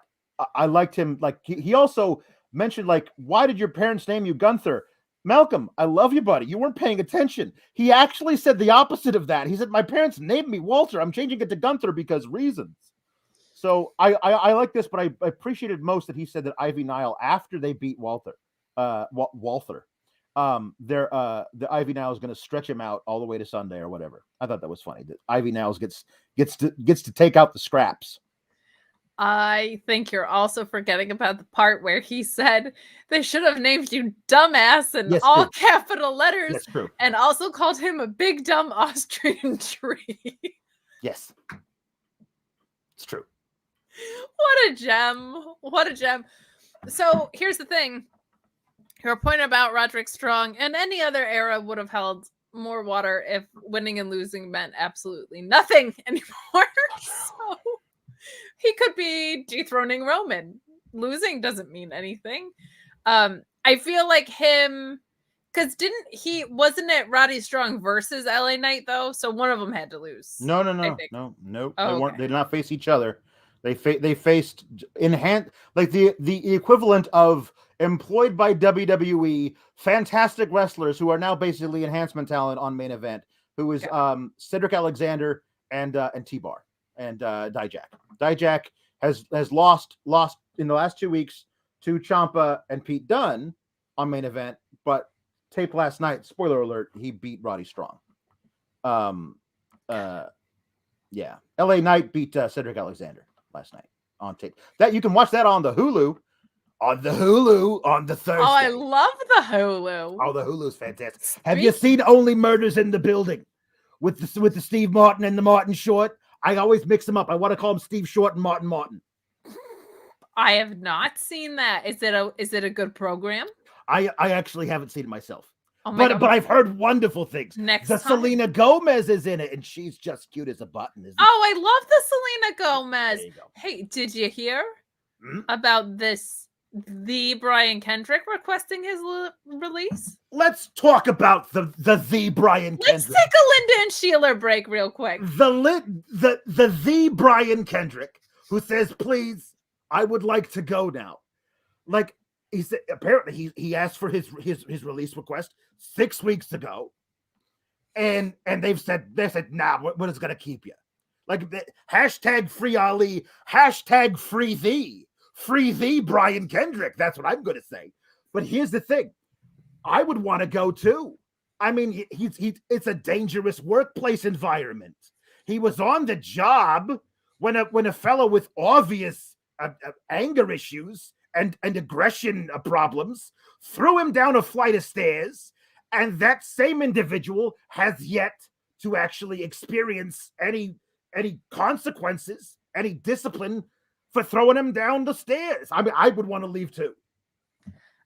I liked him. Like he also mentioned like, why did your parents name you Gunther? Malcolm, I love you, buddy. You weren't paying attention. He actually said the opposite of that. He said, my parents named me Walter. I'm changing it to Gunther because reasons. So I like this, but I appreciated most that he said that Ivy Nile, after they beat Walter, the Ivy Niles is going to stretch him out all the way to Sunday or whatever. I thought that was funny. That Ivy Niles gets to take out the scraps. I think you're also forgetting about the part where he said they should have named you dumbass in all capital letters. That's true. And also called him a big dumb Austrian tree. Yes. It's true. What a gem. What a gem. So here's the thing. Your point about Roderick Strong and any other era would have held more water if winning and losing meant absolutely nothing anymore. So he could be dethroning Roman. Losing doesn't mean anything. I feel like him, because wasn't it Roddy Strong versus LA Knight though? So one of them had to lose. No. Oh, They did not face each other. They faced like the equivalent of employed by WWE fantastic wrestlers who are now basically enhancement talent on Main Event, who is Cedric Alexander and T-Bar and Dijak. Dijak has lost in the last 2 weeks to Ciampa and Pete Dunne on Main Event, but tape last night, spoiler alert, he beat Roddy Strong. LA Knight beat Cedric Alexander last night on tape. That you can watch that on the Hulu on the Thursday. Oh, I love the Hulu. Oh, the Hulu's fantastic. Have you seen Only Murders in the Building with the Steve Martin and the Martin Short? I always mix them up. I want to call them Steve Short and Martin Martin. I have not seen that. Is it a good program? I actually haven't seen it myself. Oh my God. But I've heard wonderful things. Next time. Selena Gomez is in it, and she's just cute as a button. Isn't I love the Selena Gomez. There you go. Hey, did you hear about this? The Brian Kendrick requesting his release? Let's talk about the Brian Kendrick. Let's take a Linda and Sheila break real quick. The Brian Kendrick, who says, please, I would like to go now. Like, he said, apparently he asked for his release request 6 weeks ago, and they said, nah, what is gonna keep you? Like, hashtag free Ali, hashtag free thee, Brian Kendrick. That's what I'm gonna say. But here's the thing, I would want to go too. I mean, it's a dangerous workplace environment. He was on the job when a fellow with obvious anger issues and aggression problems threw him down a flight of stairs, and that same individual has yet to actually experience any consequences, any discipline for throwing him down the stairs. I mean, I would want to leave too.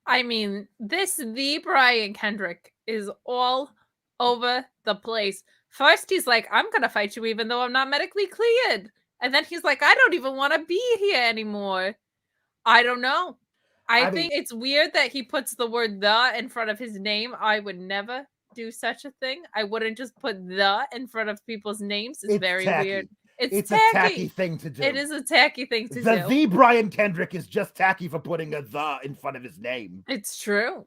I mean, the Brian Kendrick is all over the place. First, he's like, I'm going to fight you even though I'm not medically cleared. And then he's like, I don't even want to be here anymore. I don't know. I think it's weird that he puts the word "the" in front of his name. I would never do such a thing. I wouldn't just put the in front of people's names. It's very tacky. weird. It's tacky. a tacky thing to do. It is a tacky thing to do. The Brian Kendrick is just tacky for putting a the in front of his name. It's true.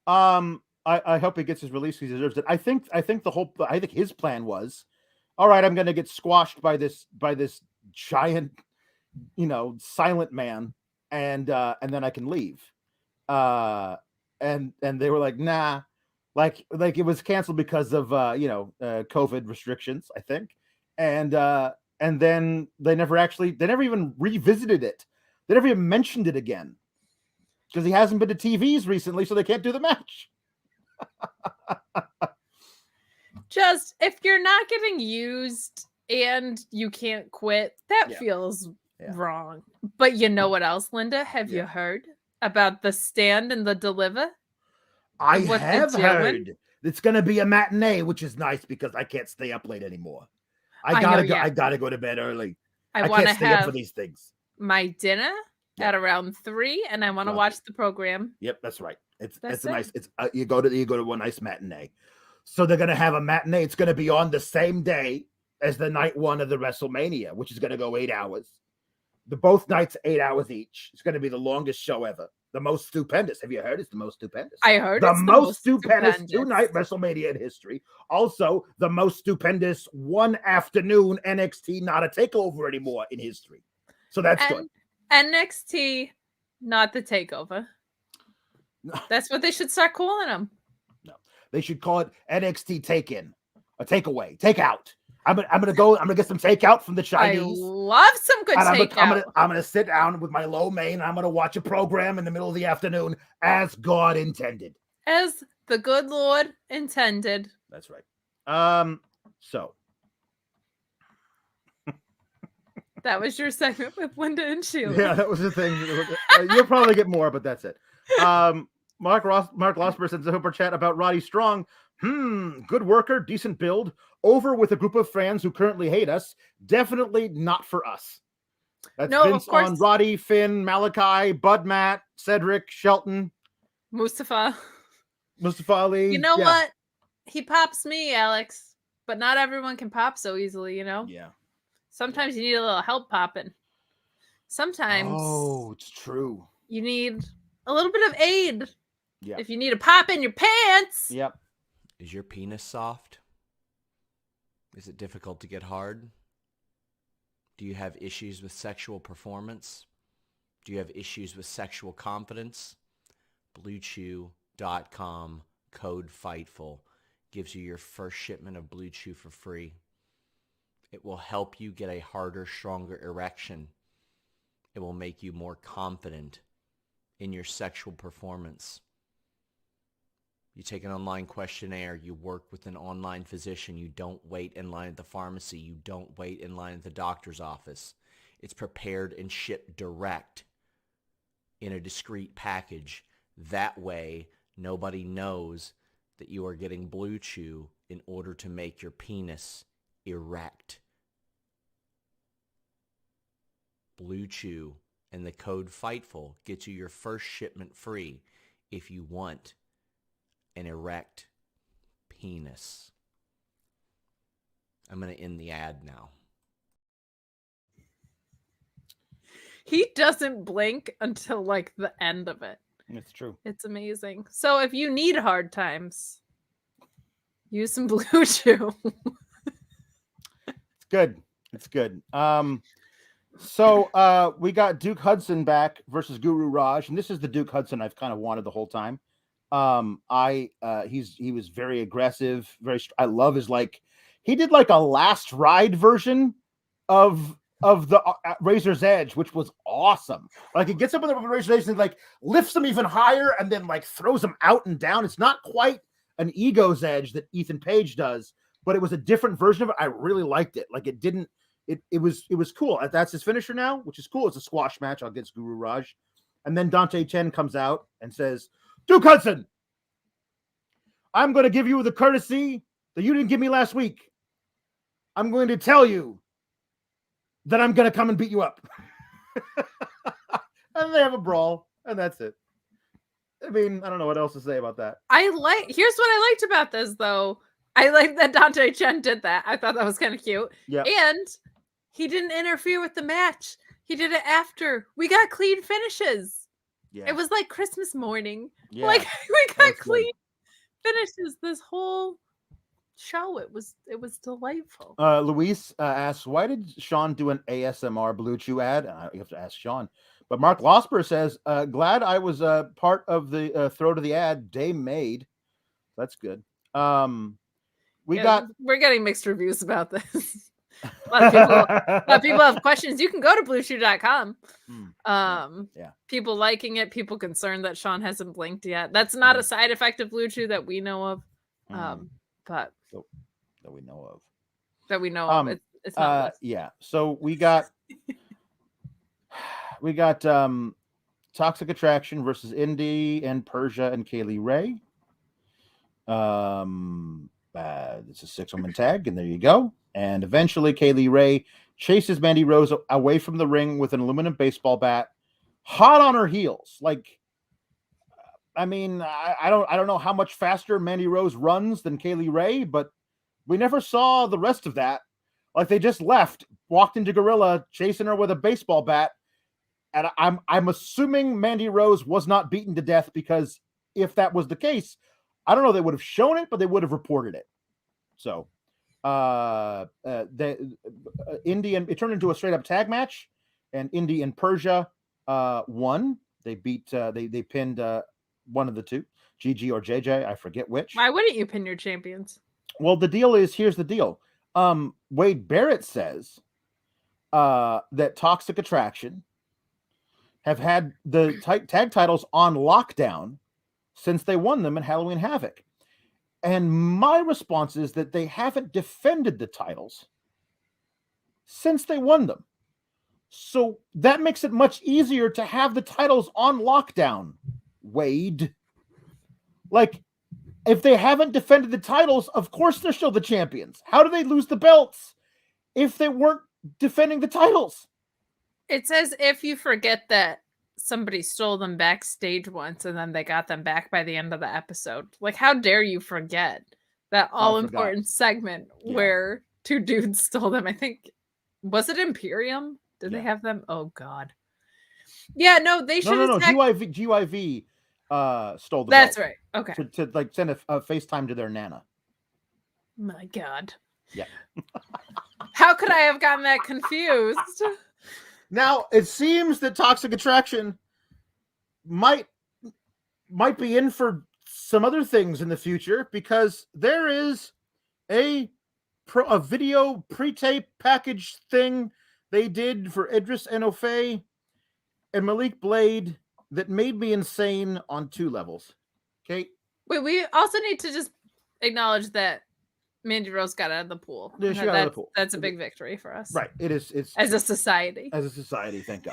I hope he gets his release. He deserves it. I think his plan was, all right, I'm going to get squashed by this giant, silent man, and then I can leave. And they were like, nah, like it was canceled because of COVID restrictions, I think, and then they never even revisited it. They never even mentioned it again because he hasn't been to TVs recently, so they can't do the match. Just if you're not getting used and you can't quit, that feels wrong. But you know what else, Linda? Have you heard about the Stand and the Deliver? I have heard it's going to be a matinee, which is nice because I can't stay up late anymore. I gotta go to bed early. I can't stay up for these things. My dinner at around 3, and I want to watch the program. Yep, that's right. It's nice. It's you go to a nice matinee. So they're gonna have a matinee. It's gonna be on the same day as the night one of the WrestleMania, which is gonna go 8 hours. Both nights 8 hours each. It's gonna be the longest show ever. The most stupendous. Have you heard? It's the most stupendous. I heard the most stupendous 2-night WrestleMania in history. Also, the most stupendous one afternoon NXT not a takeover anymore in history. So that's good. NXT, not the takeover. That's what they should start calling them. No, they should call it NXT Take-In, a takeaway, takeout. I'm gonna get some takeout from the Chinese. I love some good takeout. I'm gonna sit down with my lo mein. I'm gonna watch a program in the middle of the afternoon, as God intended. As the good Lord intended. That's right. So that was your segment with Linda and Sheila. Yeah, that was the thing. You'll probably get more, but that's it. Mark Losper sends a super chat about Roddy Strong. Good worker, decent build. Over with a group of fans who currently hate us. Definitely not for us. That's Vince on Roddy, Finn, Malachi, Bud Matt, Cedric, Shelton, Mustafa Ali. You know what? He pops me, Alex, but not everyone can pop so easily, Yeah. Sometimes you need a little help popping. Sometimes. Oh, it's true. You need a little bit of aid. Yeah. If you need a pop in your pants. Yep. Is your penis soft? Is it difficult to get hard? Do you have issues with sexual performance? Do you have issues with sexual confidence? BlueChew.com, code Fightful, gives you your first shipment of Blue Chew for free. It will help you get a harder, stronger erection. It will make you more confident in your sexual performance. You take an online questionnaire. You work with an online physician. You don't wait in line at the pharmacy. You don't wait in line at the doctor's office. It's prepared and shipped direct in a discreet package. That way, nobody knows that you are getting Blue Chew in order to make your penis erect. Blue Chew and the code Fightful gets you your first shipment free if you want an erect penis. I'm going to end the ad now. He doesn't blink until like the end of it. It's true. It's amazing. So if you need hard times, use some Blue Chew. It's good. It's good. So we got Duke Hudson back versus Guru Raj, and this is the Duke Hudson I've kind of wanted the whole time. He was very aggressive, I love his he did like a last ride version of the Razor's Edge, which was awesome. Like he gets up on the Razor's Edge and lifts him even higher and then throws him out and down. It's not quite an Ego's Edge that Ethan Page does, but it was a different version of it. I really liked it. It was cool. That's his finisher now, which is cool. It's a squash match against Guru Raj. And then Dante Chen comes out and says, Duke Hudson, I'm going to give you the courtesy that you didn't give me last week. I'm going to tell you that I'm going to come and beat you up. And they have a brawl, and that's it. I mean, I don't know what else to say about that. Here's what I liked about this though. I liked that Dante Chen did that. I thought that was kind of cute. Yeah. And he didn't interfere with the match. He did it after. We got clean finishes. Yeah. It was like Christmas morning. Yeah. Like we got That's clean finishes this whole show. It was delightful. Luis asks, why did Sean do an ASMR Blue Chew ad? You have to ask Sean. But Mark Losper says, glad I was part of the throw to the ad Day made. That's good. We're getting mixed reviews about this. A lot of people have questions. You can go to bluechew.com. Yeah. People liking it, people concerned that Sean hasn't blinked yet. That's not a side effect of Blue Chew that we know of. But that we know of. That we know of. It's not yeah. So we got Toxic Attraction versus Indy and Persia and Kaylee Ray. It's a 6-woman tag, and there you go. And eventually Kaylee Ray chases Mandy Rose away from the ring with an aluminum baseball bat, hot on her heels. Like, I mean, I don't know how much faster Mandy Rose runs than Kaylee Ray, but we never saw the rest of that. Like, they just left, walked into Gorilla, chasing her with a baseball bat. And I'm assuming Mandy Rose was not beaten to death, because if that was the case, I don't know, they would have shown it, but they would have reported it. So Indy and it turned into a straight up tag match, and Indy and Persia won. They beat they pinned one of the two, GG or JJ, I forget which. Why wouldn't you pin your champions? Well, the deal is, here's the deal. Wade Barrett says that Toxic Attraction have had the tag titles on lockdown since they won them in Halloween Havoc. And my response is that they haven't defended the titles since they won them. So that makes it much easier to have the titles on lockdown, Wade. Like, if they haven't defended the titles, of course they're still the champions. How do they lose the belts if they weren't defending the titles? It's as if you forget that somebody stole them backstage once and then they got them back by the end of the episode. Like, how dare you forget that all-important segment where two dudes stole them? I think, was it Imperium? Did they have them? Oh, God. Yeah, no, they should have... No, GYV stole the That's belt. right. Okay. To like send a FaceTime to their Nana. My God. Yeah. How could I have gotten that confused? Now, it seems that Toxic Attraction might be in for some other things in the future, because there is a video pre-tape package thing they did for Idris and Ofe and Malik Blade that made me insane on 2 levels. Okay? Wait, we also need to just acknowledge that Mandy Rose got out of the pool. Yeah, she got out of the pool. That's a big victory for us. Right. It is. It's as a society. As a society, thank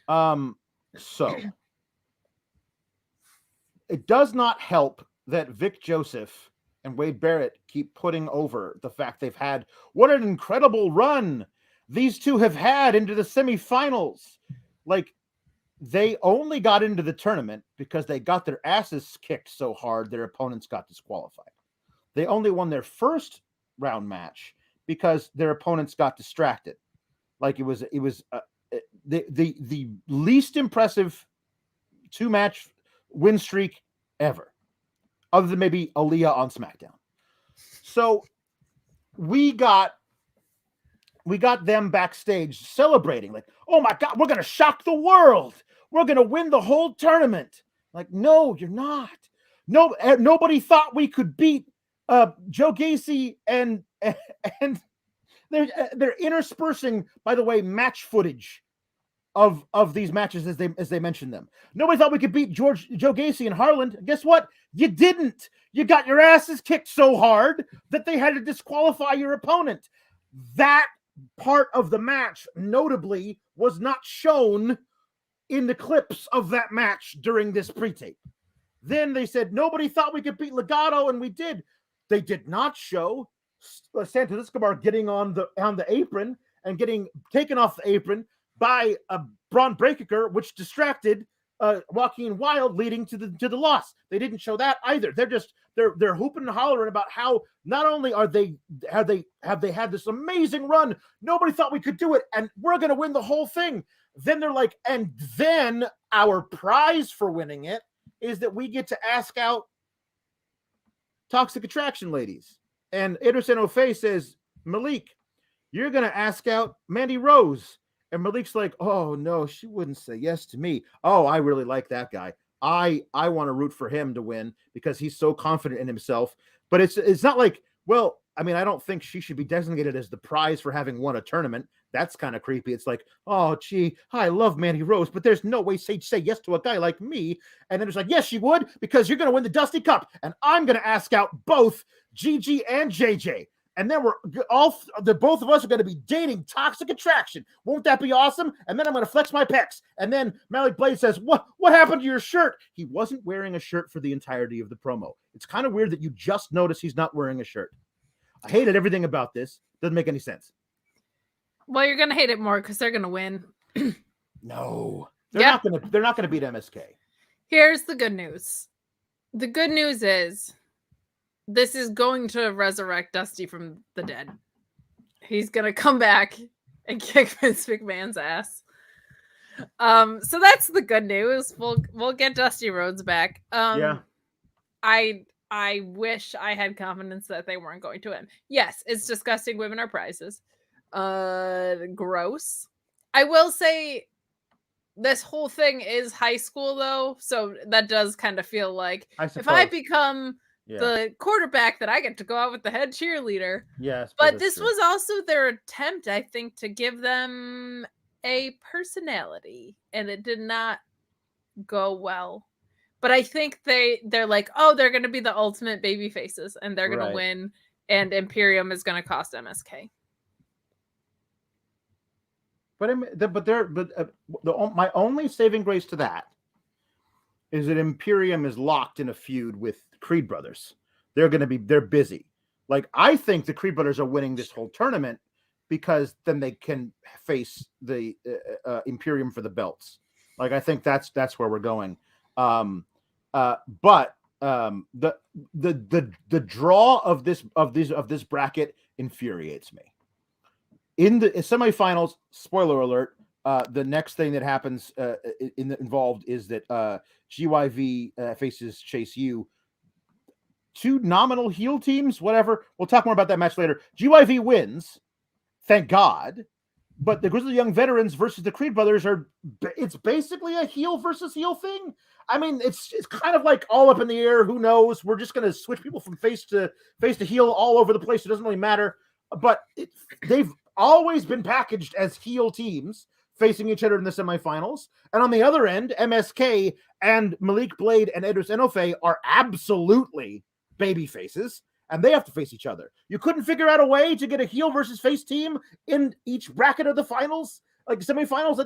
God. So it does not help that Vic Joseph and Wade Barrett keep putting over the fact they've had what an incredible run these two have had into the semifinals. Like, they only got into the tournament because they got their asses kicked so hard their opponents got disqualified. They only won their first round match because their opponents got distracted. Like, it was the least impressive 2-match win streak ever, other than maybe Aliyah on SmackDown. So we got them backstage celebrating, like, oh my God, we're going to shock the world. We're going to win the whole tournament. Like, no, you're not. No, nobody thought we could beat Joe Gacy, and they're interspersing, by the way, match footage of these matches as they mentioned them. Nobody thought we could beat Joe Gacy and Harland. Guess what? You didn't. You got your asses kicked so hard that they had to disqualify your opponent. That part of the match, notably, was not shown in the clips of that match during this pre-tape. Then they said nobody thought we could beat Legado, and we did. They did not show Santos Escobar getting on the apron and getting taken off the apron by a Braun Breaker, which distracted Joaquin Wilde leading to the loss. They didn't show that either. They're hooping and hollering about how not only have they had this amazing run, nobody thought we could do it, and we're going to win the whole thing. Then they're like, and then our prize for winning it is that we get to ask out Toxic Attraction ladies. And Idris Enofe says, Malik, you're going to ask out Mandy Rose. And Malik's like, oh, no, she wouldn't say yes to me. Oh, I really like that guy. I want to root for him to win because he's so confident in himself. But it's not like, well, I mean, I don't think she should be designated as the prize for having won a tournament. That's kind of creepy. It's like, oh, gee, I love Mandy Rose, but there's no way she'd say yes to a guy like me. And then it's like, yes, she would, because you're going to win the Dusty Cup. And I'm going to ask out both Gigi and JJ. And then both of us are going to be dating Toxic Attraction. Won't that be awesome? And then I'm going to flex my pecs. And then Malik Blade says, what happened to your shirt? He wasn't wearing a shirt for the entirety of the promo. It's kind of weird that you just notice he's not wearing a shirt. I hated everything about this. Doesn't make any sense. Well, you're going to hate it more because they're going to win. No. They're not going to beat MSK. Here's the good news. The good news is this is going to resurrect Dusty from the dead. He's going to come back and kick Vince McMahon's ass. So that's the good news. We'll get Dusty Rhodes back. Yeah. I wish I had confidence that they weren't going to win. Yes, it's disgusting. Women are prizes. Gross. I will say this whole thing is high school though, so that does kind of feel like if I become the quarterback that I get to go out with the head cheerleader. Yes. But this was also their attempt, I think, to give them a personality, and it did not go well. But I think they're like, oh, they're going to be the ultimate baby faces, and they're going to win, and Imperium is going to cost MSK. My only saving grace to that is that Imperium is locked in a feud with Creed Brothers. They're busy. Like, I think the Creed Brothers are winning this whole tournament because then they can face the Imperium for the belts. Like, I think that's where we're going. But the draw of this bracket infuriates me. In the semifinals, spoiler alert, the next thing that happens involved is that GYV faces Chase U. Two nominal heel teams, whatever. We'll talk more about that match later. GYV wins, thank God. But the Grizzly Young Veterans versus the Creed Brothers it's basically a heel versus heel thing. I mean, it's kind of like all up in the air. Who knows? We're just going to switch people from face to heel all over the place. It doesn't really matter. But they've always been packaged as heel teams facing each other in the semifinals. And on the other end, MSK and Malik Blade and Idris Enofe are absolutely baby faces, and they have to face each other. You couldn't figure out a way to get a heel versus face team in each bracket of the finals, like semifinals.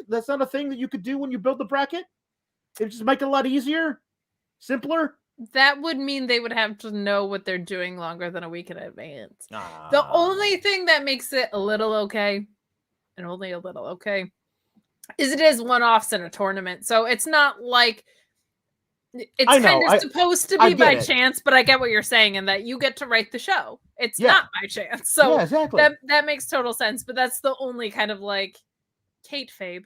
That's not a thing that you could do when you build the bracket. It just make it a lot easier, simpler. That would mean they would have to know what they're doing longer than a week in advance. The only thing that makes it a little okay, and only a little okay, is it is one-offs in a tournament. So it's not like it's kind of supposed to be by chance, but I get what you're saying in that you get to write the show. It's not by chance. So exactly. that makes total sense. But that's the only kind of like kayfabe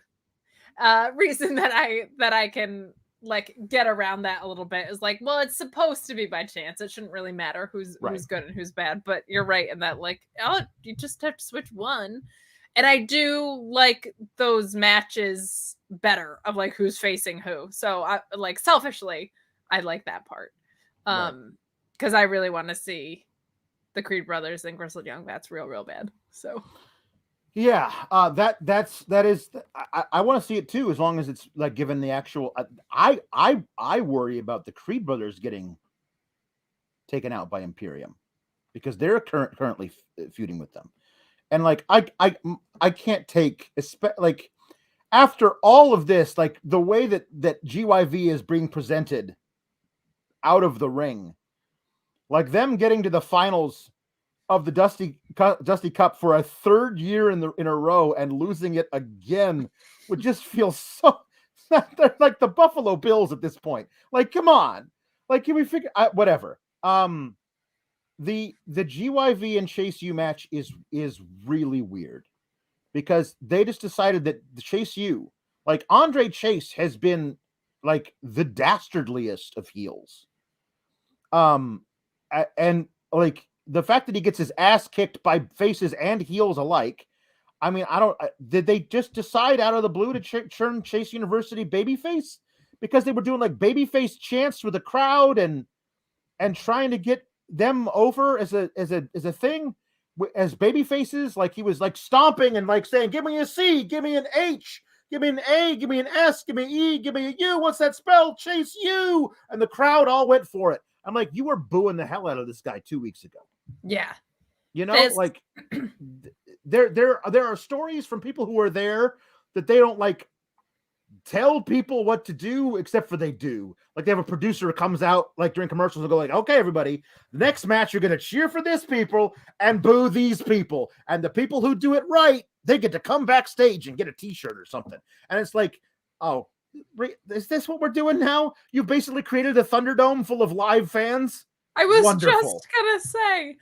reason that I can like get around that a little bit is like, well, it's supposed to be by chance. It shouldn't really matter who's good and who's bad. But you're right in that, like, oh, you just have to switch one. And I do like those matches better of like who's facing who. So I like selfishly, I like that part. Because I really want to see the Creed Brothers and Grizzled Young Vets real bad. So yeah, that is I want to see it too, as long as it's like given the actual I worry about the Creed Brothers getting taken out by Imperium because they're currently feuding with them. And like I can't take like after all of this, like the way that GYV is being presented out of the ring, like them getting to the finals of the Dusty Cup for a third year in a row and losing it again would just feel They're like the Buffalo Bills at this point. Like, come on. Like, can we figure whatever? The GYV and Chase U match is really weird because they just decided that the Chase U, like Andre Chase has been like the dastardliest of heels. And like the fact that he gets his ass kicked by faces and heels alike. I mean, did they just decide out of the blue to turn Chase University babyface because they were doing like babyface chants with the crowd and trying to get them over as a thing as babyfaces? Like he was like stomping and like saying, "Give me a C, give me an H, give me an A, give me an S, give me an E, give me a U. What's that spell? Chase U." And the crowd all went for it. I'm like, you were booing the hell out of this guy 2 weeks ago. Yeah. You know, like there are stories from people who are there that they don't like tell people what to do, except for they do. Like they have a producer who comes out like during commercials and go like, "Okay, everybody, the next match you're gonna cheer for this people and boo these people, and the people who do it right, they get to come backstage and get a T-shirt or something." And it's like, oh, is this what we're doing now? You've basically created a Thunderdome full of live fans. I was Wonderful. just gonna say,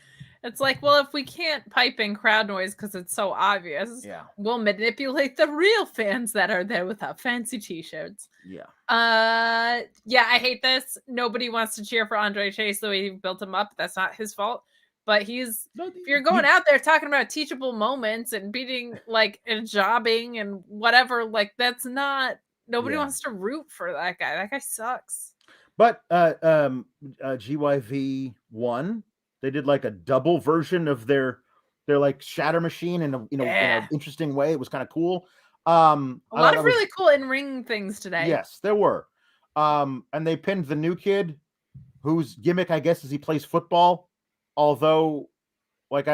it's like, well, if we can't pipe in crowd noise because it's so obvious, we'll manipulate the real fans that are there without fancy T-shirts. Yeah. Yeah, I hate this. Nobody wants to cheer for Andre Chase the way he built him up. That's not his fault. But if you're going out there talking about teachable moments and beating like and jobbing and whatever, like that's not. Nobody wants to root for that guy. That guy sucks. But GYV won. They did like a double version of their like shatter machine in an interesting way. It was kind of cool. A lot of really cool in-ring things today. Yes, there were. And they pinned the new kid whose gimmick, I guess, is he plays football. Although, like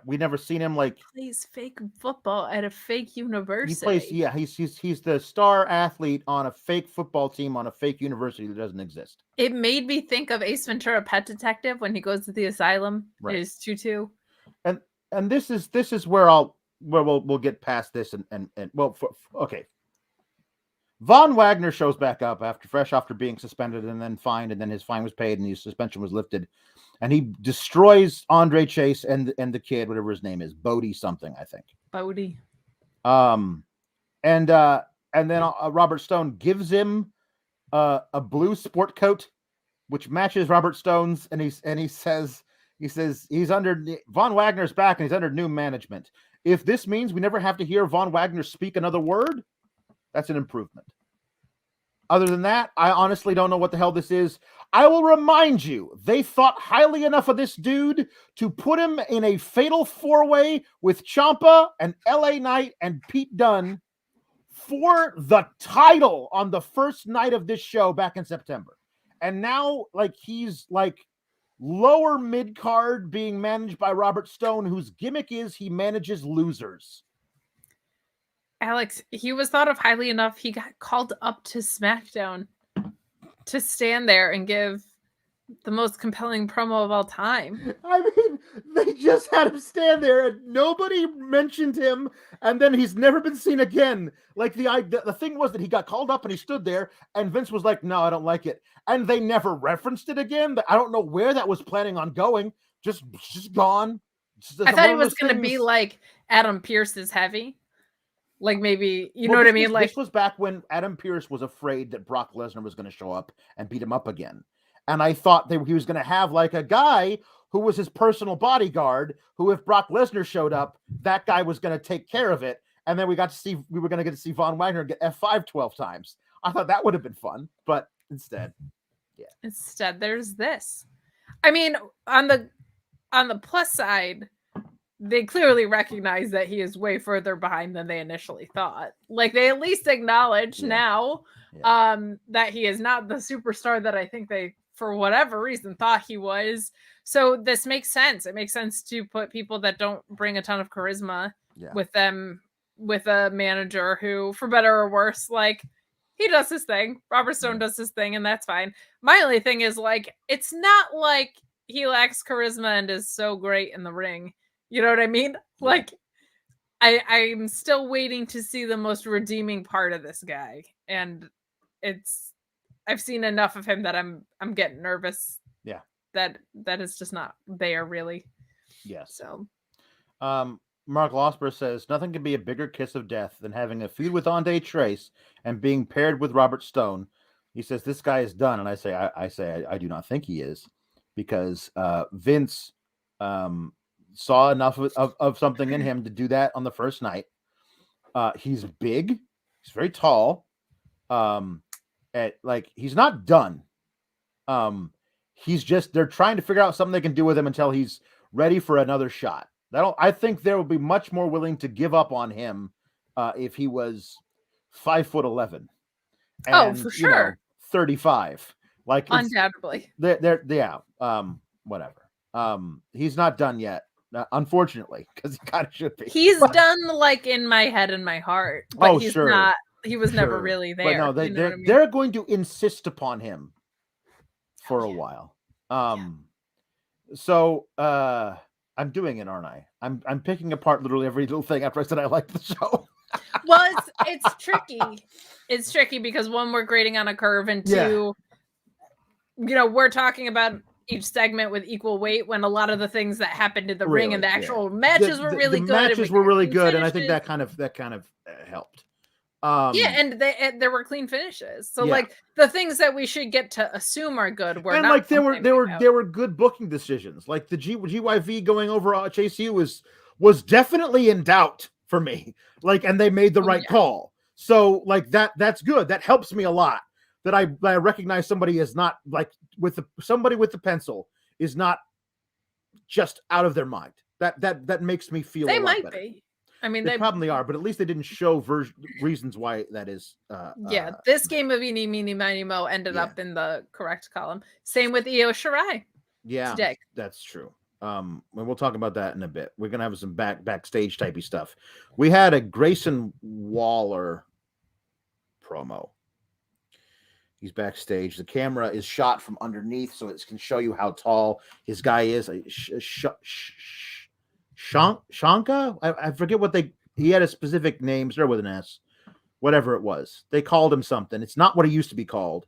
we never seen him like plays fake football at a fake university. He plays, he's the star athlete on a fake football team on a fake university that doesn't exist. It made me think of Ace Ventura: Pet Detective when he goes to the asylum. Right. His tutu. And this is where we'll get past this and okay. Von Wagner shows back up after being suspended and then fined, and then his fine was paid and his suspension was lifted. And he destroys Andre Chase and the kid, whatever his name is, Bodie something, I think. Bodie. And then Robert Stone gives him a blue sport coat, which matches Robert Stone's, and he says he's under Von Wagner's back and he's under new management. If this means we never have to hear Von Wagner speak another word, that's an improvement. Other than that, I honestly don't know what the hell this is. I will remind you, they thought highly enough of this dude to put him in a fatal four-way with Ciampa and LA Knight and Pete Dunne for the title on the first night of this show back in September. And now, like, he's like lower mid-card being managed by Robert Stone, whose gimmick is he manages losers. Alex, he was thought of highly enough. He got called up to SmackDown to stand there and give the most compelling promo of all time. I mean, they just had him stand there and nobody mentioned him, and then he's never been seen again. Like the thing was that he got called up and he stood there and Vince was like, "No, I don't like it." And they never referenced it again. I don't know where that was planning on going. Just gone. I thought it was going to be like Adam Pearce's heavy. Like maybe, you know what I mean? Like this was back when Adam Pearce was afraid that Brock Lesnar was going to show up and beat him up again. And I thought he was going to have like a guy who was his personal bodyguard, who if Brock Lesnar showed up, that guy was going to take care of it. And then we were going to get to see Von Wagner get F5 12 times. I thought that would have been fun, but instead, there's this. I mean, on the plus side, they clearly recognize that he is way further behind than they initially thought. Like they at least acknowledge now that he is not the superstar that I think they, for whatever reason, thought he was. So this makes sense. It makes sense to put people that don't bring a ton of charisma with them, with a manager who, for better or worse, like he does his thing. Robert Stone does his thing, and that's fine. My only thing is like, it's not like he lacks charisma and is so great in the ring. You know what I mean? Like, I'm still waiting to see the most redeeming part of this guy. And I've seen enough of him that I'm getting nervous. Yeah. That is just not there really. Yes. So Mark Losper says nothing can be a bigger kiss of death than having a feud with Andre Trace and being paired with Robert Stone. He says this guy is done, and I say I do not think he is, because Vince saw enough of something in him to do that on the first night. He's big, he's very tall. He's not done. They're trying to figure out something they can do with him until he's ready for another shot. I think there would be much more willing to give up on him if he was 5'11". And, for sure. 35. Like undoubtedly. Whatever. He's not done yet, unfortunately, because he kind of should be. He's done, like, in my head and my heart. But he's sure. not. He was never really there. But no, they're going to insist upon him for a while. So I'm doing it, aren't I? I'm picking apart literally every little thing after I said I liked the show. Well, it's tricky. It's tricky because one, we're grading on a curve, and two, we're talking about each segment with equal weight when a lot of the things that happened in the ring and the actual matches were really good. Matches were really good, and I think that kind of helped. And there were clean finishes. So like the things that we should get to assume are good were not. Like there were good booking decisions. Like the GYV going over Chase U was definitely in doubt for me. Like, and they made the right call. So like that's good. That helps me a lot. That I recognize somebody is not like somebody with the pencil is not just out of their mind. That makes me feel they a lot might better. be. I mean, they probably are, but at least they didn't show reasons why that is. This game of Eeny, Meeny, Miny, Mo ended up in the correct column. Same with Io Shirai. Yeah, today. That's true. And we'll talk about that in a bit. We're gonna have some backstage typey stuff. We had a Grayson Waller promo. He's backstage. The camera is shot from underneath, so it can show you how tall his guy is. Shanka? I forget what he had a specific name, started with an S. Whatever it was. They called him something. It's not what he used to be called.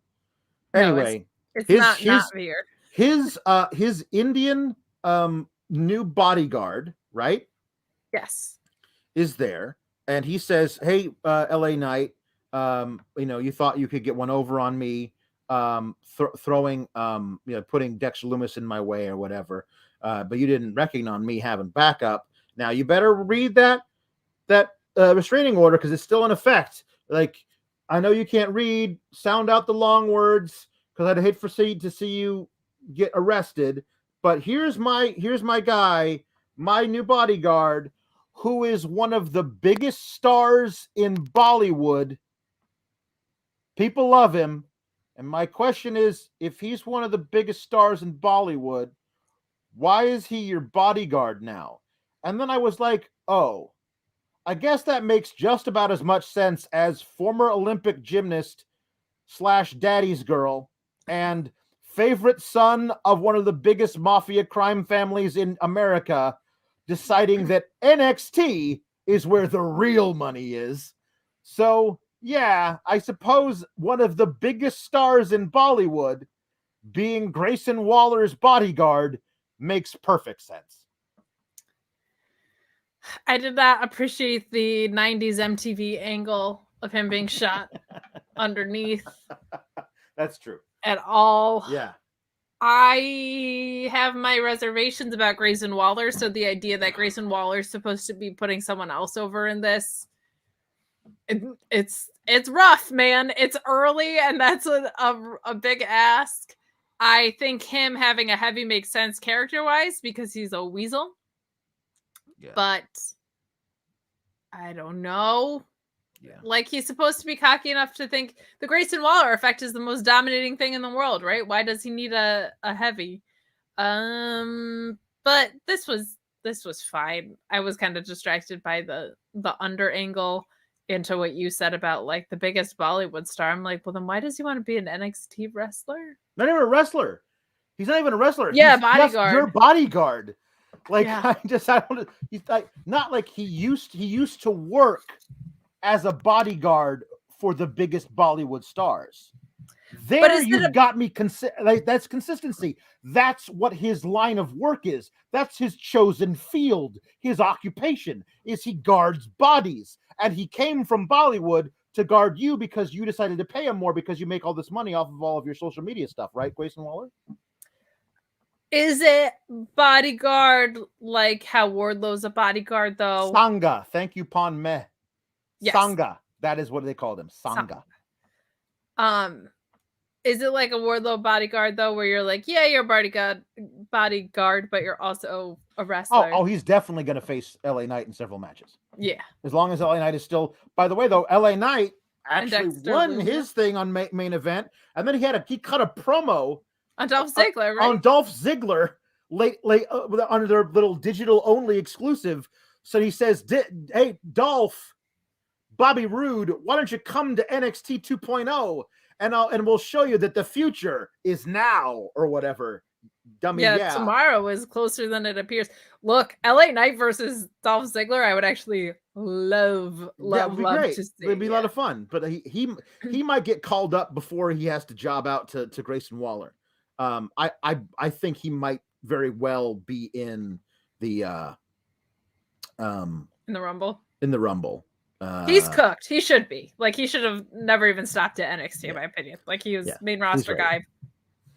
Anyway, it's not weird. His Indian new bodyguard, right? Yes. Is there. And he says, "Hey, LA Knight, you thought you could get one over on me, throwing putting Dexter Lumis in my way or whatever. But you didn't reckon on me having backup. Now you better read that restraining order because it's still in effect. Like, I know you can't read, sound out the long words because I'd hate to see you get arrested. But here's my guy, my new bodyguard, who is one of the biggest stars in Bollywood. People love him. And my question is, if he's one of the biggest stars in Bollywood, why is he your bodyguard now?" And then I was like, oh, I guess that makes just about as much sense as former Olympic gymnast / daddy's girl and favorite son of one of the biggest mafia crime families in America deciding that NXT is where the real money is. So, yeah, I suppose one of the biggest stars in Bollywood being Grayson Waller's bodyguard makes perfect sense. I did not appreciate the 90s MTV angle of him being shot underneath. That's true. At all. Yeah. I have my reservations about Grayson Waller, so the idea that Grayson Waller is supposed to be putting someone else over in this, it's rough, man. It's early, and that's a big ask. I think him having a heavy makes sense character-wise because he's a weasel. Yeah. But I don't know. Yeah. Like, he's supposed to be cocky enough to think the Grayson Waller effect is the most dominating thing in the world, right? Why does he need a heavy? But this was fine. I was kind of distracted by the under angle into what you said about like the biggest Bollywood star. I'm like, well, then why does he want to be an NXT wrestler? Not even a wrestler. He's not even a wrestler. Yeah, he's bodyguard. Just your bodyguard. Like, yeah. I don't. He's like not like he used to work as a bodyguard for the biggest Bollywood stars. But There is it you've got me. That's consistency. That's what his line of work is. That's his chosen field. His occupation is he guards bodies, and he came from Bollywood to guard you because you decided to pay him more because you make all this money off of all of your social media stuff, right, Grayson Waller? Is it bodyguard like how Wardlow's a bodyguard though? Sangha. Thank you, Pon Meh. Yes. Sangha. That is what they called him. Sangha. Is it like a Wardlow bodyguard though, where you're like, yeah, you're a bodyguard, but you're also a wrestler? Oh, he's definitely going to face LA Knight in several matches. Yeah. As long as LA Knight is still. By the way, though, LA Knight actually won Lucha. his thing on main event, and then he cut a promo on Dolph Ziggler, right? On Dolph Ziggler, late under their little digital only exclusive. So he says, "Hey, Dolph, Bobby Roode, why don't you come to NXT 2.0 and we'll show you that the future is now," or whatever. Dummy, yeah. Tomorrow is closer than it appears. Look, LA Knight versus Dolph Ziggler, I would actually love to see. It'd be a lot of fun, but he might get called up before he has to job out to Grayson Waller. I think he might very well be in the in the Rumble. In the Rumble. He's cooked. He should be. Like, he should have never even stopped at NXT, in my opinion. Like, he was main roster guy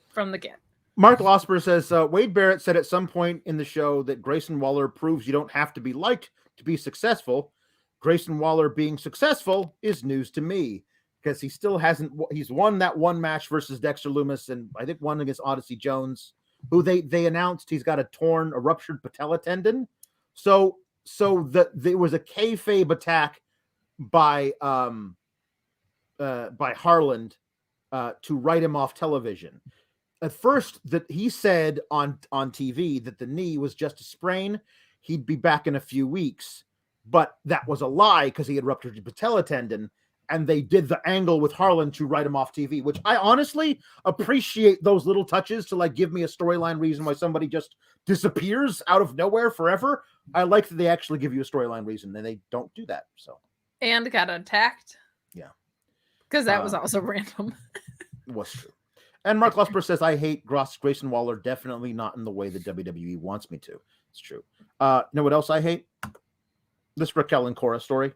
from the get. Mark Losper says, Wade Barrett said at some point in the show that Grayson Waller proves you don't have to be liked to be successful. Grayson Waller being successful is news to me because he still hasn't. He's won that one match versus Dexter Lumis, and I think one against Odyssey Jones, who they announced he's got a ruptured patella tendon. So there was a kayfabe attack by Harland to write him off television. At first, that he said on TV that the knee was just a sprain. He'd be back in a few weeks, but that was a lie because he had ruptured the patella tendon, and they did the angle with Harland to write him off TV, which I honestly appreciate those little touches to like give me a storyline reason why somebody just disappears out of nowhere forever. I like that they actually give you a storyline reason, and they don't do that. So, and got attacked. Yeah, because that was also random. Was true. And Mark Lusper says, I hate Grayson Waller, definitely not in the way that WWE wants me to. It's true. Know what else I hate? This Raquel and Cora story.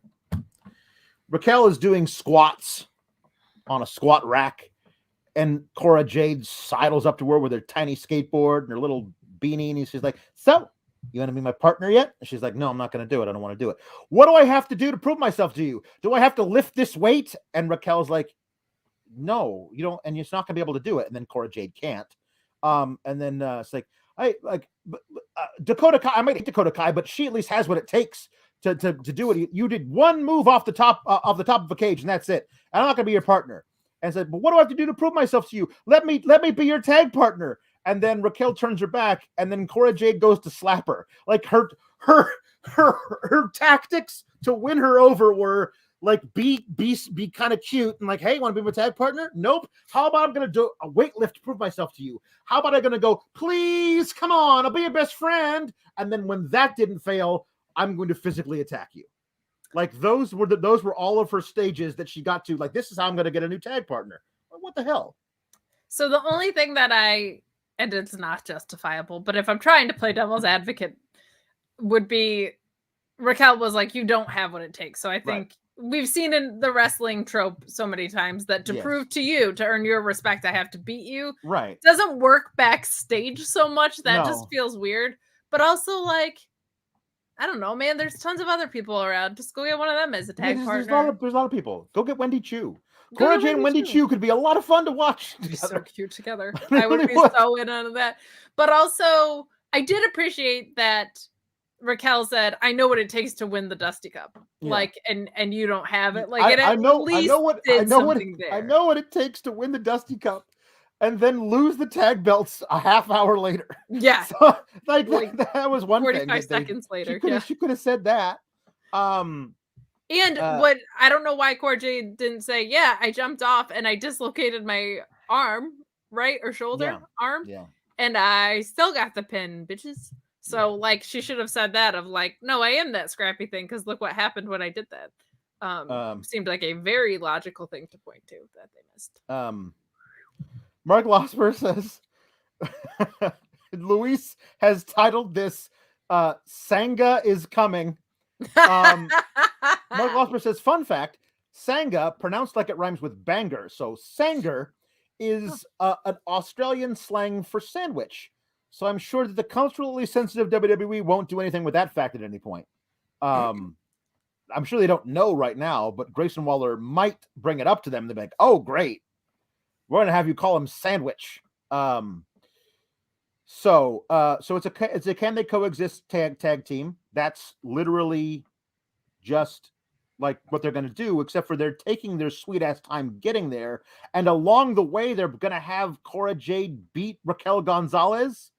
Raquel is doing squats on a squat rack, and Cora Jade sidles up to her with her tiny skateboard and her little beanie, and she's like, so, you want to be my partner yet? And she's like, no, I'm not going to do it. I don't want to do it. What do I have to do to prove myself to you? Do I have to lift this weight? And Raquel's like, no, you don't, and you're not gonna be able to do it. And then Cora Jade can't. And then it's like Dakota Kai. I might hate Dakota Kai, but she at least has what it takes to do it. You did one move off the top of a cage, and that's it. And I'm not gonna be your partner. And said, but what do I have to do to prove myself to you? Let me be your tag partner. And then Raquel turns her back, and then Cora Jade goes to slap her. Like her tactics to win her over were like be kind of cute and like, hey, want to be my tag partner? Nope. How about I'm gonna do a weight lift to prove myself to you? How about I'm gonna go, please, come on, I'll be your best friend. And then when that didn't fail, I'm going to physically attack you. Like those were all of her stages that she got to. Like, this is how I'm gonna get a new tag partner. What the hell? So the only thing that and it's not justifiable, but if I'm trying to play devil's advocate, would be Raquel was like, you don't have what it takes. So I think we've seen in the wrestling trope so many times that to prove to you, to earn your respect, I have to beat you. Right. It doesn't work backstage so much. That just feels weird. But also, like, I don't know, man, there's tons of other people around. Just go get one of them as a tag partner. There's a lot of people. Go get Wendy Chu. Cora Jade and Wendy Chu could be a lot of fun to watch together. So cute together. I would be so in on that. But also, I did appreciate that Raquel said, I know what it takes to win the Dusty Cup. Yeah. Like, and you don't have it. Like, I know what it takes to win the Dusty Cup and then lose the tag belts a half hour later. Yeah. So, like that was one 45 thing. 45 seconds later. She could have said that. What I don't know why Cora Jade didn't say, yeah, I jumped off and I dislocated my arm, right? Or shoulder, arm. Yeah. And I still got the pin, bitches. So like she should have said that of like, no, I am that scrappy thing because look what happened when I did that. seemed like a very logical thing to point to that they missed. Mark Losper says Luis has titled this Sanga is coming. Mark Losper says, fun fact, Sanga, pronounced like it rhymes with banger. So Sanger is an Australian slang for sandwich. So I'm sure that the culturally sensitive WWE won't do anything with that fact at any point. I'm sure they don't know right now, but Grayson Waller might bring it up to them. They'll be like, oh, great. We're going to have you call him Sandwich. So it's a can they coexist tag team. That's literally just like what they're going to do, except for they're taking their sweet ass time getting there. And along the way, they're going to have Cora Jade beat Raquel Gonzalez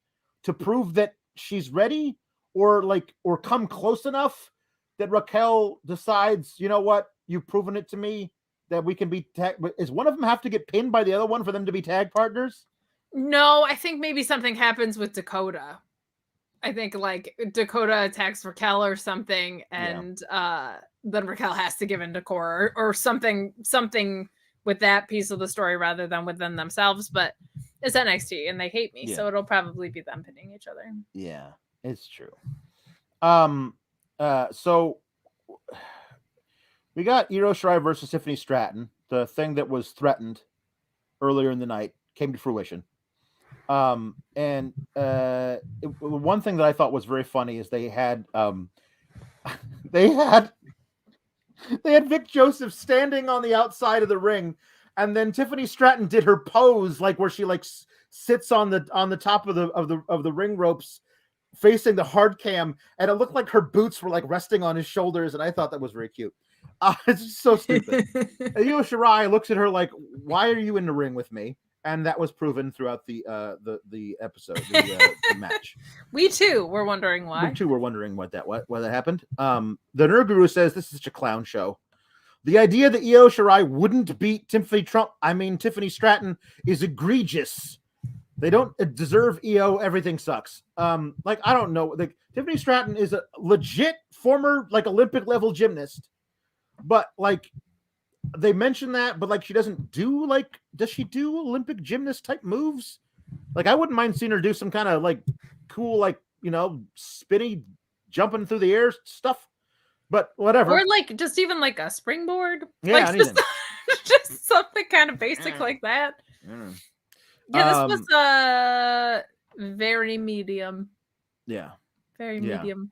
to prove that she's ready or come close enough that Raquel decides, you know what, you've proven it to me that we can be tag. Is one of them have to get pinned by the other one for them to be tag partners? No, I think maybe something happens with Dakota. I think like Dakota attacks Raquel or something, and then Raquel has to give in to Cora or something with that piece of the story rather than within themselves. But it's NXT and they hate me, so it'll probably be them pinning each other. Yeah, it's true. So we got Io Shirai versus Tiffany Stratton. The thing that was threatened earlier in the night came to fruition. One thing that I thought was very funny is they had Vic Joseph standing on the outside of the ring, and then Tiffany Stratton did her pose like where she like sits on the top of the ring ropes facing the hard cam, and it looked like her boots were like resting on his shoulders, and I thought that was very cute. It's just so stupid. Io Shirai looks at her like, "Why are you in the ring with me?" And that was proven throughout the episode, the match. We too were wondering why. We too were wondering why that happened. The Nerd Guru says this is such a clown show. The idea that Io Shirai wouldn't beat Tiffany Stratton is egregious. They don't deserve Io. Everything sucks. I don't know. Like Tiffany Stratton is a legit former like Olympic level gymnast, but like they mentioned that, but like she doesn't do like. Does she do Olympic gymnast type moves? Like I wouldn't mind seeing her do some kind of like cool like spinny jumping through the air stuff. But whatever. Or like just even like a springboard. Yeah, like just something kind of basic like that. Yeah, this was very medium. Yeah. Very medium.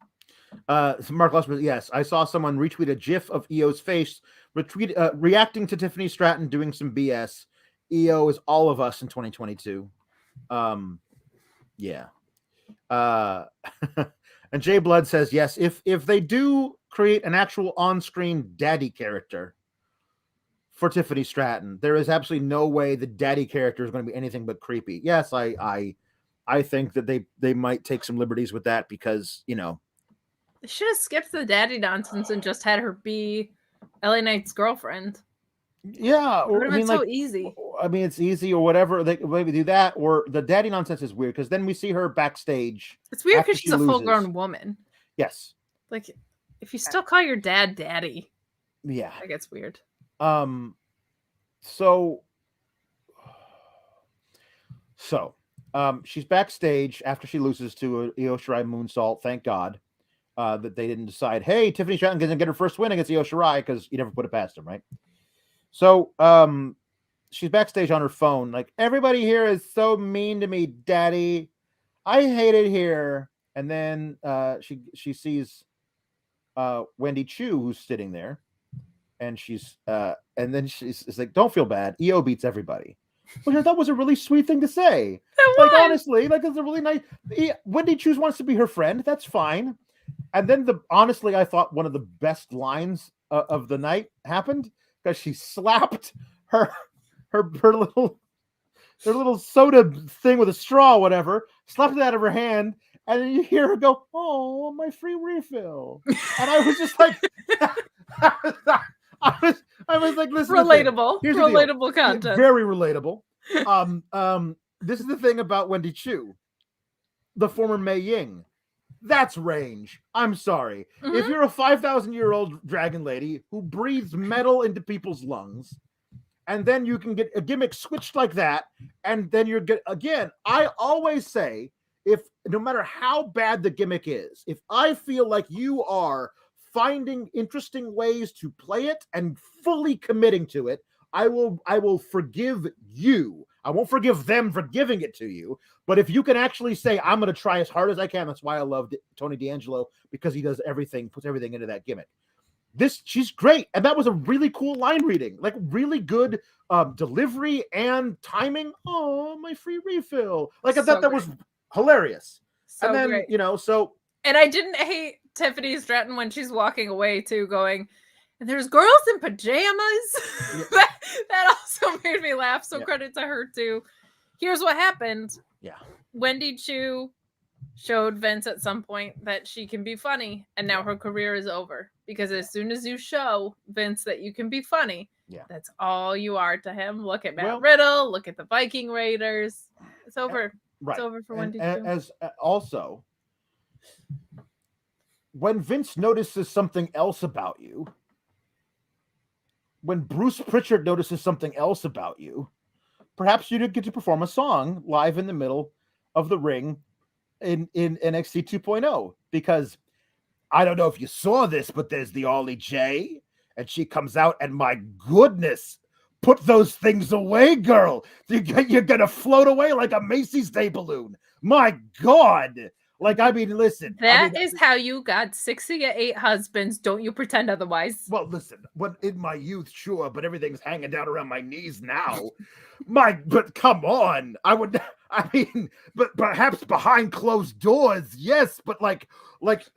Mark Lussman, yes, I saw someone retweet a GIF of Io's face, reacting to Tiffany Stratton doing some BS. Io is all of us in 2022. Yeah. And Jay Blood says, yes, if they do create an actual on-screen daddy character for Tiffany Stratton, there is absolutely no way the daddy character is going to be anything but creepy. Yes, I think that they might take some liberties with that because, they should have skipped the daddy nonsense and just had her be LA Knight's girlfriend. Yeah. It would have been so easy. I mean, it's easy or whatever. They maybe do that, or the daddy nonsense is weird because then we see her backstage. It's weird because she's a full-grown woman. Yes. Like, if you still call your dad daddy. Yeah. That gets weird. So she's backstage after she loses to Io Shirai moonsault. Thank God that they didn't decide, hey, Tiffany Stratton going to get her first win against Io Shirai because you never put it past him, right? So she's backstage on her phone, like, everybody here is so mean to me, daddy. I hate it here. And then she sees Wendy Chu, who's sitting there, and then she's like, don't feel bad. Io beats everybody. Which I thought was a really sweet thing to say. Like, honestly, like, it's a really nice. Wendy Chu wants to be her friend. That's fine. And then honestly, I thought one of the best lines of the night happened because she slapped her little soda thing with a straw, whatever, slapped it out of her hand, and then you hear her go, "Oh, my free refill," and I was just like, I was like, listen, relatable content, very relatable. This is the thing about Wendy Chu, the former Mei Ying. That's range. I'm sorry. If you're a 5,000-year-old dragon lady who breathes metal into people's lungs, and then you can get a gimmick switched like that, and then you're good again. I always say, if no matter how bad the gimmick is, if I feel like you are finding interesting ways to play it and fully committing to it, I will forgive you. I won't forgive them for giving it to you. But if you can actually say, I'm going to try as hard as I can, that's why I loved Tony D'Angelo, because he does everything, puts everything into that gimmick. She's great. And that was a really cool line reading, like really good delivery and timing. Oh, my free refill. Like I thought that was hilarious. So and then, great. And I didn't hate Tiffany Stratton when she's walking away too, going, and there's girls in pajamas. Yeah. that also made me laugh. So credit to her too. Here's what happened. Yeah. Wendy Chu showed Vince at some point that she can be funny, and now her career is over. Because as soon as you show Vince that you can be funny, that's all you are to him. Look at Matt Riddle. Look at the Viking Raiders. It's over. Right. It's over for Wendy Chu. As also, when Vince notices something else about you, when Bruce Pritchard notices something else about you, perhaps you did get to perform a song live in the middle of the ring in NXT 2.0, because I don't know if you saw this, but there's the OIlieJay, and she comes out, and my goodness, put those things away, girl. You're going to float away like a Macy's Day balloon. My God. Like, I mean, listen. That is how you got 6 of your 8 husbands. Don't you pretend otherwise. Well, listen, when in my youth, sure, but everything's hanging down around my knees now. But come on. But perhaps behind closed doors, yes, but like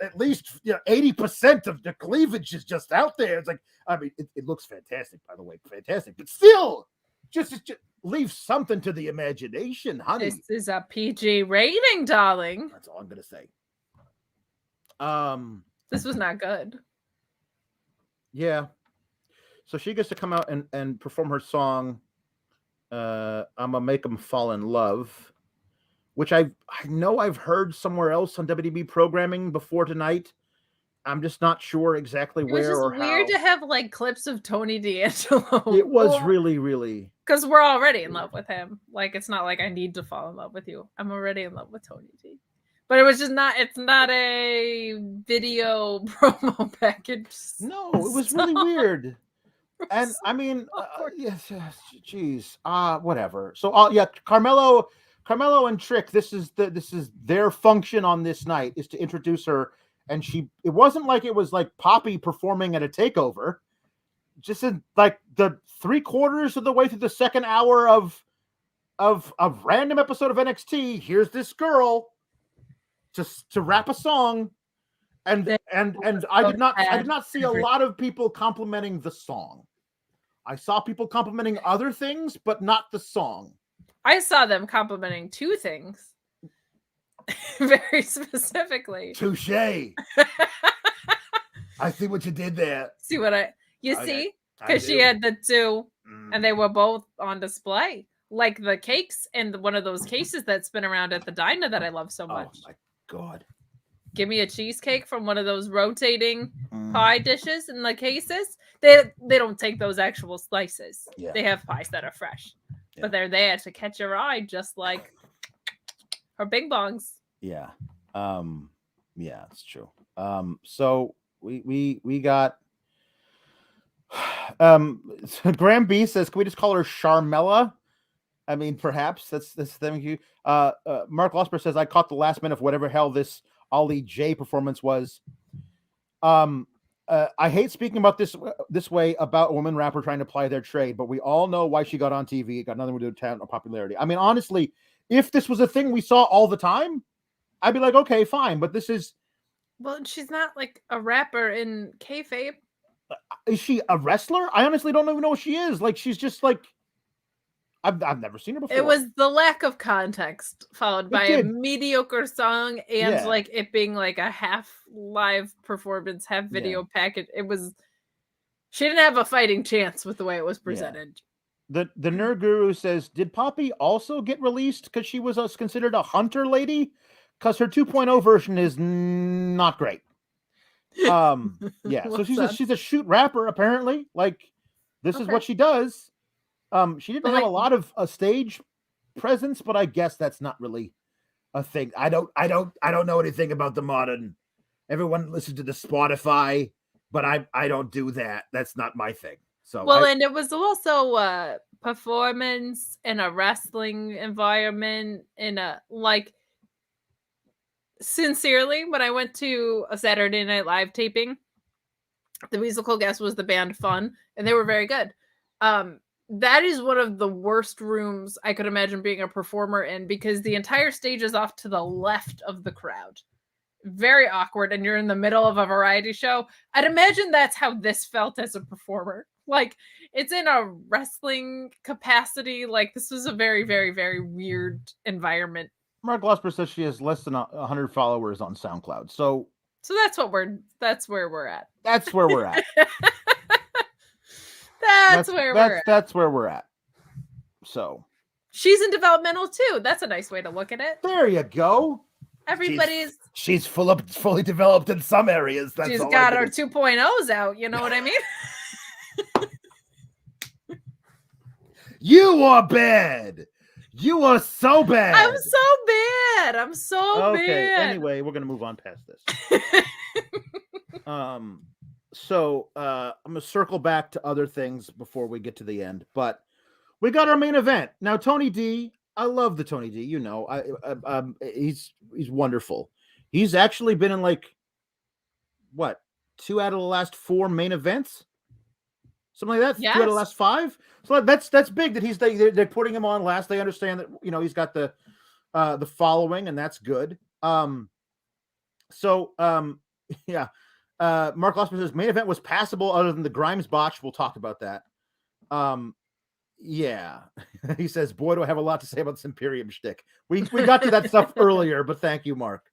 at least 80% of the cleavage is just out there. It's like, I mean, it looks fantastic, by the way, fantastic, but still, just leave something to the imagination, honey. This is a PG rating, darling. That's all I'm gonna say. This was not good. Yeah. So she gets to come out and perform her song, I'm gonna make them fall in love, which I know I've heard somewhere else on WWE programming before tonight. I'm just not sure exactly where or how. It was just weird to have like clips of Tony D'Angelo. It was really because we're already in love with him. Like, it's not like I need to fall in love with you. I'm already in love with Tony D. But it was just not. It's not a video promo package. No, it was really weird. And I mean, yes, geez, whatever. So, Carmelo and Trick. This is their function on this night, is to introduce her. And it wasn't like it was like Poppy performing at a takeover. Just in like the 3/4 of the way through the second hour of a random episode of NXT, here's this girl just to rap a song. And I did not see a lot of people complimenting the song. I saw people complimenting other things, but not the song. I saw them complimenting 2 things. Very specifically. Touche. I see what you did there. See? Because she had the 2 and they were both on display. Like the cakes and one of those cases that spin around at the diner that I love so much. Oh my God. Give me a cheesecake from one of those rotating pie dishes in the cases. They don't take those actual slices. Yeah. They have pies that are fresh. Yeah. But they're there to catch your eye, just like her bing bongs. Yeah. Yeah, it's true. So we got Graham B says, can we just call her Charmella? I mean, perhaps that's thank you. Mark Losper says, I caught the last minute of whatever hell this OIlieJay performance was. I hate speaking about this way about a woman rapper trying to apply their trade, but we all know why she got on TV. It got nothing to do with talent or popularity. I mean, honestly, if this was a thing we saw all the time, I'd be like, okay, fine. But this is... Well, she's not like a rapper in kayfabe. Is she a wrestler? I honestly don't even know what she is. Like, she's just like... I've never seen her before. It was the lack of context followed by a mediocre song and like it being like a half live performance, half video package. It was... She didn't have a fighting chance with the way it was presented. The Nerd Guru says, did Poppy also get released because she was considered a hunter lady? because her 2.0 version is not great. Yeah, so she's a shoot rapper apparently. Like this is what she does. She didn't have a lot of stage presence, but I guess that's not really a thing. I don't know anything about the modern. Everyone listens to the Spotify, but I don't do that. That's not my thing. So and it was also performance in a wrestling environment in a like. Sincerely, when I went to a Saturday Night Live taping, the musical guest was the band Fun, and they were very good. That is one of the worst rooms I could imagine being a performer in because the entire stage is off to the left of the crowd. Very awkward, and you're in the middle of a variety show. I'd imagine that's how this felt as a performer. Like, it's in a wrestling capacity. Like, this was a very, very, very weird environment. Mark Glusper says she has less than 100 followers on SoundCloud. So that's where we're at. That's where we're at. That's where we're at. So she's in developmental too. That's a nice way to look at it. There you go. She's fully developed in some areas. She's got her 2.0s out. You know what I mean? You are bad. You are so bad. I'm so bad. Anyway, we're gonna move on past this. So I'm gonna circle back to other things before we get to the end, but we got our main event now. Tony D, I love the Tony D. You know, he's wonderful. He's actually been in like 2 out of the last 4 main events. Something like that. Yes. 2 out of the last 5. So that's big that they're putting him on last. They understand that, you know, he's got the following, and that's good. Mark Lossman says main event was passable other than the Grimes botch. We'll talk about that. He says, boy, do I have a lot to say about this Imperium shtick. We got to that stuff earlier, but thank you, Mark,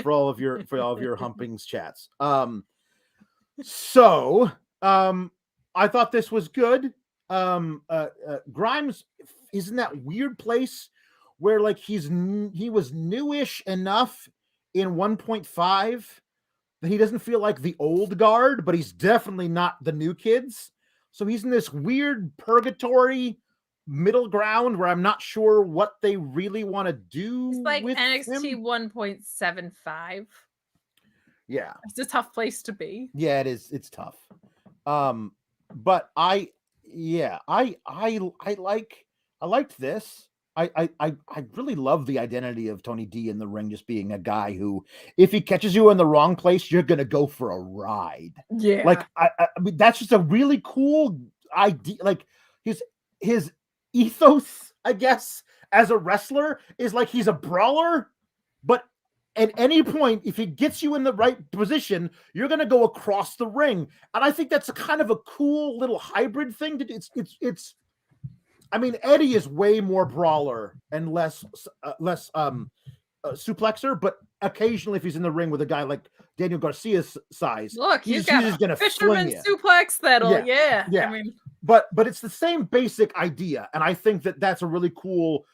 for all of your humpings chats. I thought this was good. Grimes is in that weird place where like he was newish enough in 1.5 that he doesn't feel like the old guard, but he's definitely not the new kids. So he's in this weird purgatory middle ground where I'm not sure what they really want to do. It's like with NXT him. 1.75. Yeah. It's a tough place to be. Yeah, it is. It's tough. But I liked this. I really love the identity of Tony D in the ring, just being a guy who, if he catches you in the wrong place, you're gonna go for a ride. Yeah, like I mean, that's just a really cool idea. Like his ethos, I guess, as a wrestler is like he's a brawler, but at any point, if he gets you in the right position, you're going to go across the ring. And I think that's a kind of a cool little hybrid thing to do. It's I mean, Eddie is way more brawler and less suplexer, but occasionally if he's in the ring with a guy like Daniel Garcia's size, look, he's just going to fisherman suplex that'll, yeah. I mean, but it's the same basic idea. And I think that's a really cool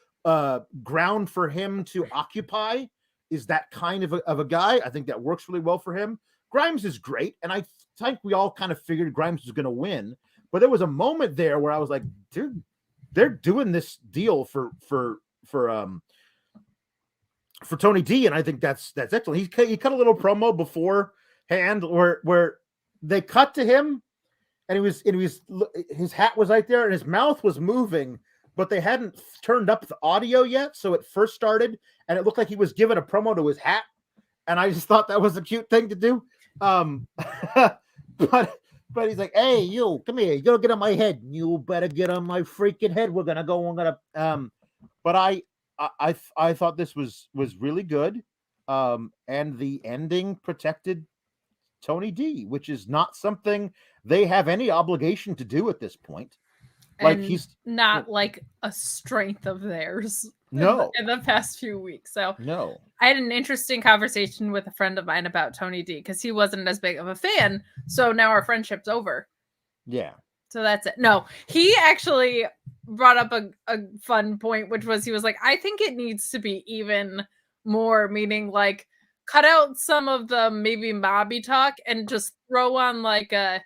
ground for him to occupy. Is that kind of a guy. I think that works really well for him. Grimes is great, and I think we all kind of figured Grimes was going to win. But there was a moment there where I was like, dude, they're doing this deal for Tony D, and I think that's excellent. He cut a little promo beforehand where they cut to him, and his hat was right there, and his mouth was moving, but they hadn't turned up the audio yet, so it first started, and it looked like he was giving a promo to his hat, and I just thought that was a cute thing to do. But he's like, "Hey, you, come here. You gotta get on my head. You better get on my freaking head. We're gonna go. But I thought this was really good, and the ending protected Tony D, which is not something they have any obligation to do at this point. Like, he's not like a strength of theirs. No, in the past few weeks. So no, I had an interesting conversation with a friend of mine about Tony D because he wasn't as big of a fan. So now our friendship's over. Yeah. So that's it. No, he actually brought up a fun point, which was he was like, I think it needs to be even more, meaning like cut out some of the maybe mobby talk and just throw on like a,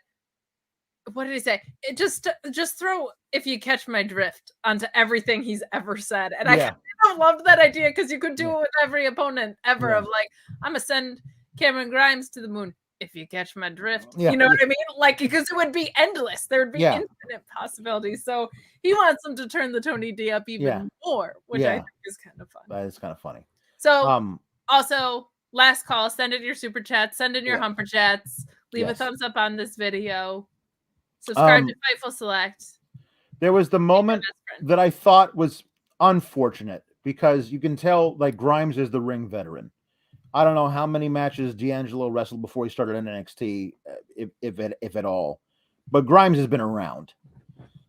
what did he say? It just throw "if you catch my drift" onto everything he's ever said. And I kind of loved that idea because you could do it with every opponent ever of like, I'm gonna send Cameron Grimes to the moon if you catch my drift. You know what I mean? Like, because it would be endless. There would be infinite possibilities. So he wants them to turn the Tony D up even more, which I think is kind of fun. That is kind of funny. So also, last call, send in your super chats, send in your Humper chats, leave a thumbs up on this video. Subscribe to Fightful Select. There was the moment that I thought was unfortunate because you can tell like Grimes is the ring veteran. I don't know how many matches D'Angelo wrestled before he started in NXT, if at all, but Grimes has been around.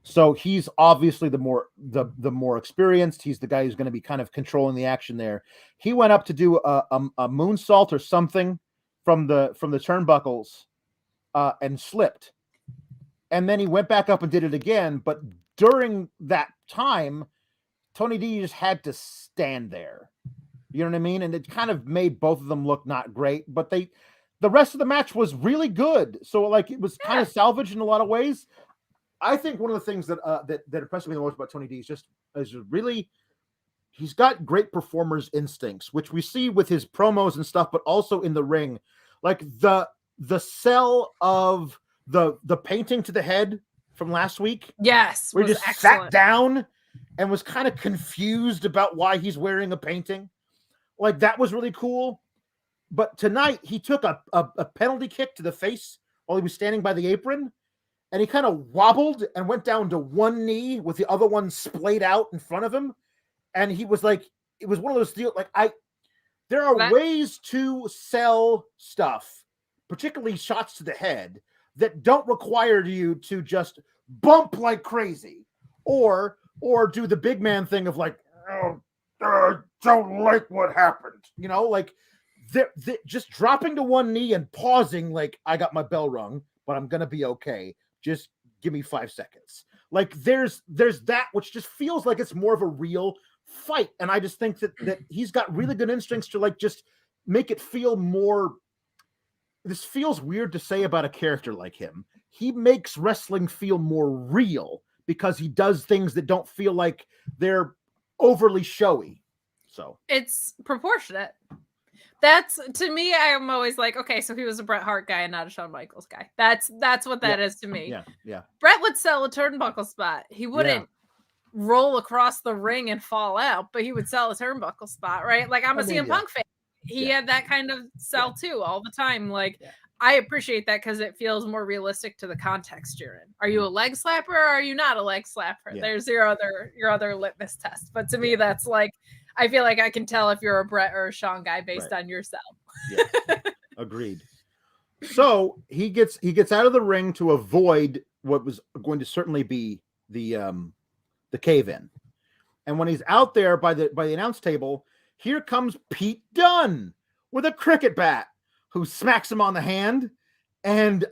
So he's obviously the more experienced. He's the guy who's going to be kind of controlling the action there. He went up to do a moonsault or something from the turnbuckles and slipped. And then he went back up and did it again. But during that time, Tony D just had to stand there. You know what I mean? And it kind of made both of them look not great. But the rest of the match was really good. So like it was kind of salvaged in a lot of ways. I think one of the things that impressed me the most about Tony D is really he's got great performer's instincts, which we see with his promos and stuff, but also in the ring. Like the sell of the painting to the head from last week. Yes. Where he just sat down and was kind of confused about why he's wearing a painting. Like that was really cool. But tonight he took a penalty kick to the face while he was standing by the apron. And he kind of wobbled and went down to one knee with the other one splayed out in front of him. And he was like, it was one of those deals. Like there are ways to sell stuff, particularly shots to the head, that don't require you to just bump like crazy or do the big man thing of like, don't like what happened. You know, like just dropping to one knee and pausing like, I got my bell rung, but I'm going to be okay. Just give me 5 seconds. Like there's that, which just feels like it's more of a real fight. And I just think that he's got really good instincts to like, just make it feel more. This feels weird to say about a character like him. He makes wrestling feel more real because he does things that don't feel like they're overly showy. So it's proportionate. That's, to me, I'm always like, okay, so he was a Bret Hart guy and not a Shawn Michaels guy. That's what that is to me. Yeah. Bret would sell a turnbuckle spot. He wouldn't roll across the ring and fall out, but he would sell a turnbuckle spot, right? Like I'm a CM Punk fan. He had that kind of sell too all the time. Like I appreciate that because it feels more realistic to the context you're in. Are you a leg slapper or are you not a leg slapper? There's your other litmus test. But to me, that's like, I feel like I can tell if you're a Bret or a Shawn guy based on your sell. Agreed. So he gets out of the ring to avoid what was going to certainly be the cave-in. And when he's out there by the announce table, here comes Pete Dunne with a cricket bat, who smacks him on the hand, and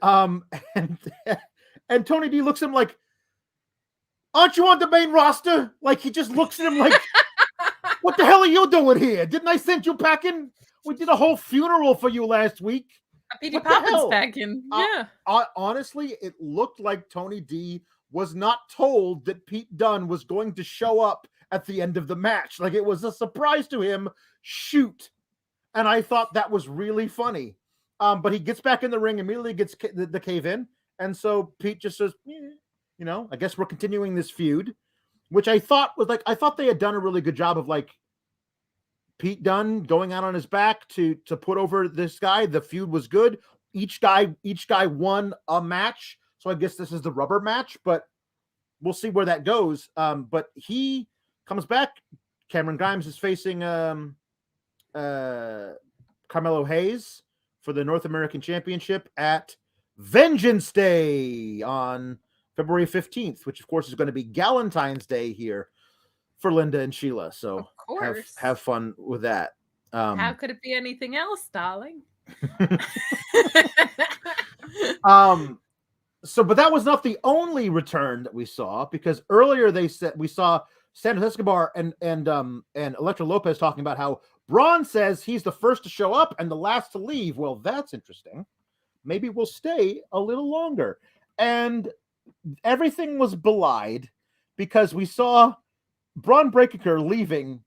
Tony D looks at him like, "Aren't you on the main roster?" Like he just looks at him like, "What the hell are you doing here? Didn't I send you packing? We did a whole funeral for you last week." Petey Poppins packing. Honestly, it looked like Tony D was not told that Pete Dunne was going to show up at the end of the match. Like it was a surprise to him. Shoot. And I thought that was really funny. But he gets back in the ring, immediately gets the cave in. And so Pete just says, I guess we're continuing this feud, which I thought they had done a really good job of like Pete Dunne going out on his back to put over this guy. The feud was good. Each guy won a match. So I guess this is the rubber match, but we'll see where that goes. But he comes back. Cameron Grimes is facing Carmelo Hayes for the North American Championship at Vengeance Day on February 15th, which of course is going to be Galentine's Day here for Linda and Sheila. So have fun with that. How could it be anything else, darling? But that was not the only return that we saw, because earlier they said we saw Santos Escobar and Elektra Lopez talking about how Braun says he's the first to show up and the last to leave. Well, that's interesting. Maybe we'll stay a little longer. And everything was belied because we saw Braun Breaker leaving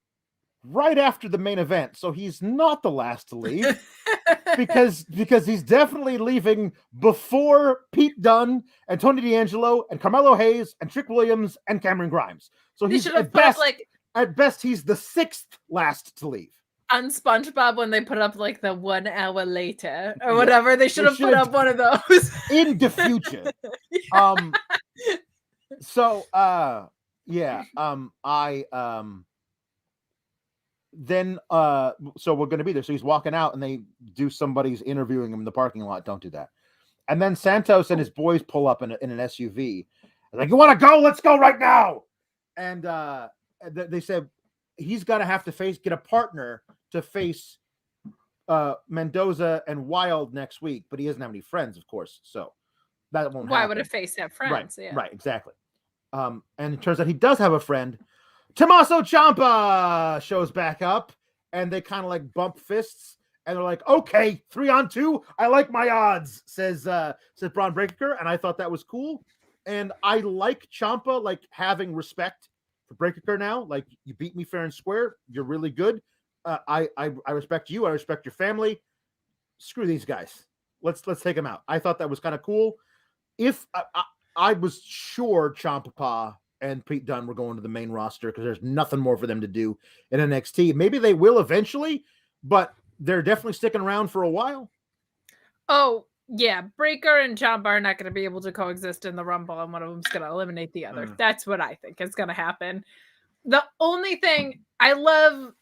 right after the main event. So he's not the last to leave because he's definitely leaving before Pete Dunne and Tony D'Angelo and Carmelo Hayes and Trick Williams and Cameron Grimes. So he's at best, he's the sixth last to leave. On SpongeBob, when they put up like the 1 hour later or whatever, they should have put up one of those in the future. So we're going to be there. So he's walking out and they do somebody's interviewing him in the parking lot. Don't do that. And then Santos and his boys pull up in an SUV. They're like, you want to go? Let's go right now. And they said he's going to have to get a partner to face Mendoza and Wild next week, but he doesn't have any friends, of course. So that won't happen. Why would a face have friends? Right, exactly. And it turns out he does have a friend. Tommaso Ciampa shows back up, and they kind of like bump fists, and they're like, "Okay, 3-on-2. I like my odds," says Braun Breaker, and I thought that was cool. And I like Ciampa like having respect for Breaker now. Like, you beat me fair and square. You're really good. I respect you. I respect your family. Screw these guys. Let's take them out. I thought that was kind of cool. If I was sure Ciampa and Pete Dunne were going to the main roster because there's nothing more for them to do in NXT. Maybe they will eventually, but they're definitely sticking around for a while. Oh, yeah. Breaker and Ciampa are not going to be able to coexist in the Rumble, and one of them's going to eliminate the other. That's what I think is going to happen. The only thing, I love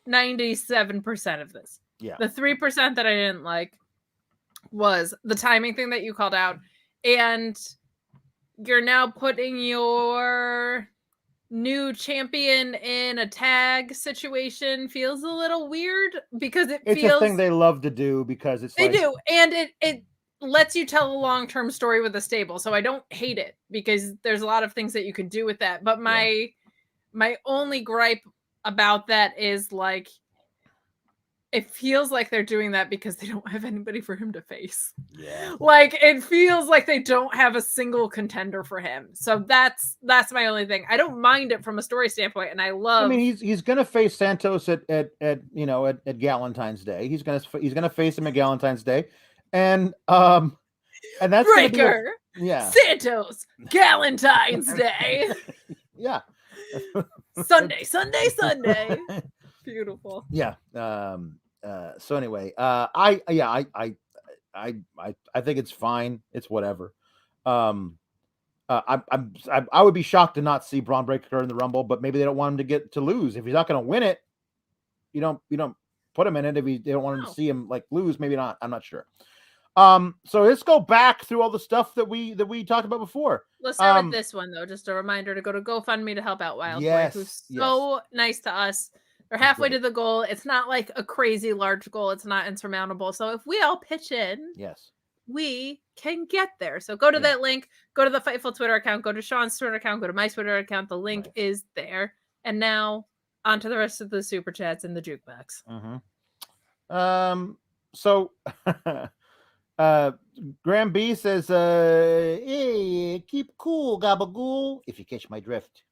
97% of this. Yeah. The 3% that I didn't like was the timing thing that you called out. And you're now putting your new champion in a tag situation. Feels a little weird because it's a thing they love to do because they do. And it lets you tell a long-term story with a stable. So I don't hate it because there's a lot of things that you could do with that. But my only gripe about that is like, it feels like they're doing that because they don't have anybody for him to face. Yeah. Like, it feels like they don't have a single contender for him. So that's my only thing. I don't mind it from a story standpoint, and I mean, he's gonna face Santos at Galentine's Day. He's gonna face him at Galentine's Day, and that's Breaker. Santos Galentine's Day. Yeah. Sunday. Beautiful. Yeah. So anyway, I think it's fine. It's whatever. I would be shocked to not see Braun Breaker in the Rumble, but maybe they don't want him to lose. If he's not going to win it, you don't put him in it. If they don't want him to see him like lose, maybe not. I'm not sure. So let's go back through all the stuff that we talked about before. Let's start with this one though. Just a reminder to go to GoFundMe to help out Wild Boy, who's so nice to us. They're halfway to the goal. It's not like a crazy large goal. It's not insurmountable. So if we all pitch in, we can get there. So go to that link, go to the Fightful Twitter account, go to Sean's Twitter account, go to my Twitter account. The link is there. And now on to the rest of the super chats in the jukebox. So Graham B says, hey, keep cool, gabagool, if you catch my drift.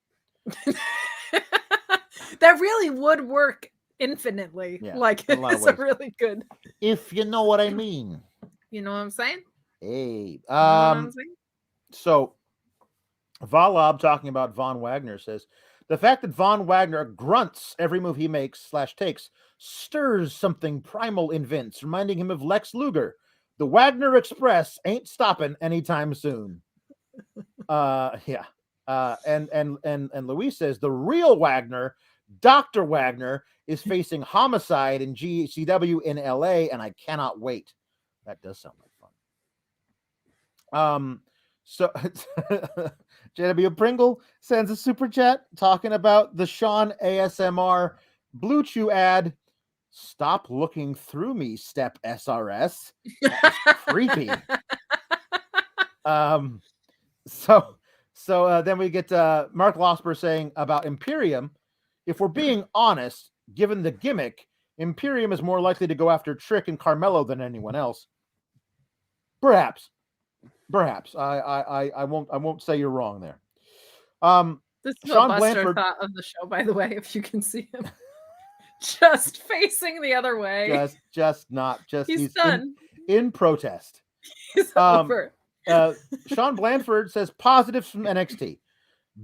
That really would work infinitely. Yeah, like, it's a really good. If you know what I mean. You know what I'm saying? Hey. So, Valab, talking about Von Wagner, says, the fact that Von Wagner grunts every move he makes / takes stirs something primal in Vince, reminding him of Lex Luger. The Wagner Express ain't stopping anytime soon. And Luis says the real Wagner, Dr. Wagner, is facing Homicide in GCW in LA, and I cannot wait. That does sound like fun. So JW Pringle sends a super chat talking about the Sean ASMR Blue Chew ad. Stop looking through me, Step SRS. That's creepy. So then we get Mark Losper saying about Imperium. If we're being honest, given the gimmick, Imperium is more likely to go after Trick and Carmelo than anyone else. Perhaps. I won't say you're wrong there. This is Sean what Buster Blanford thought of the show, by the way, if you can see him. Just facing the other way. He's done. In protest. He's over. Sean Blanford says positives from NXT.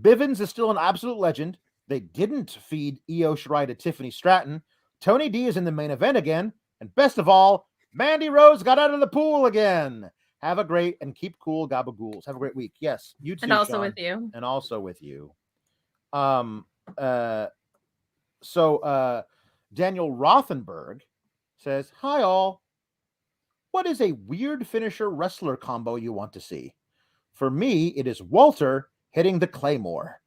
Bivens is still an absolute legend. They didn't feed Io Shirai to Tiffany Stratton. Tony D is in the main event again. And best of all, Mandy Rose got out of the pool again. Have a great and keep cool, gabagools. Have a great week. Yes, you too, And also Sean. with you. And also with you. Daniel Rothenberg says, hi all. What is a weird finisher wrestler combo you want to see? For me, it is Walter hitting the Claymore.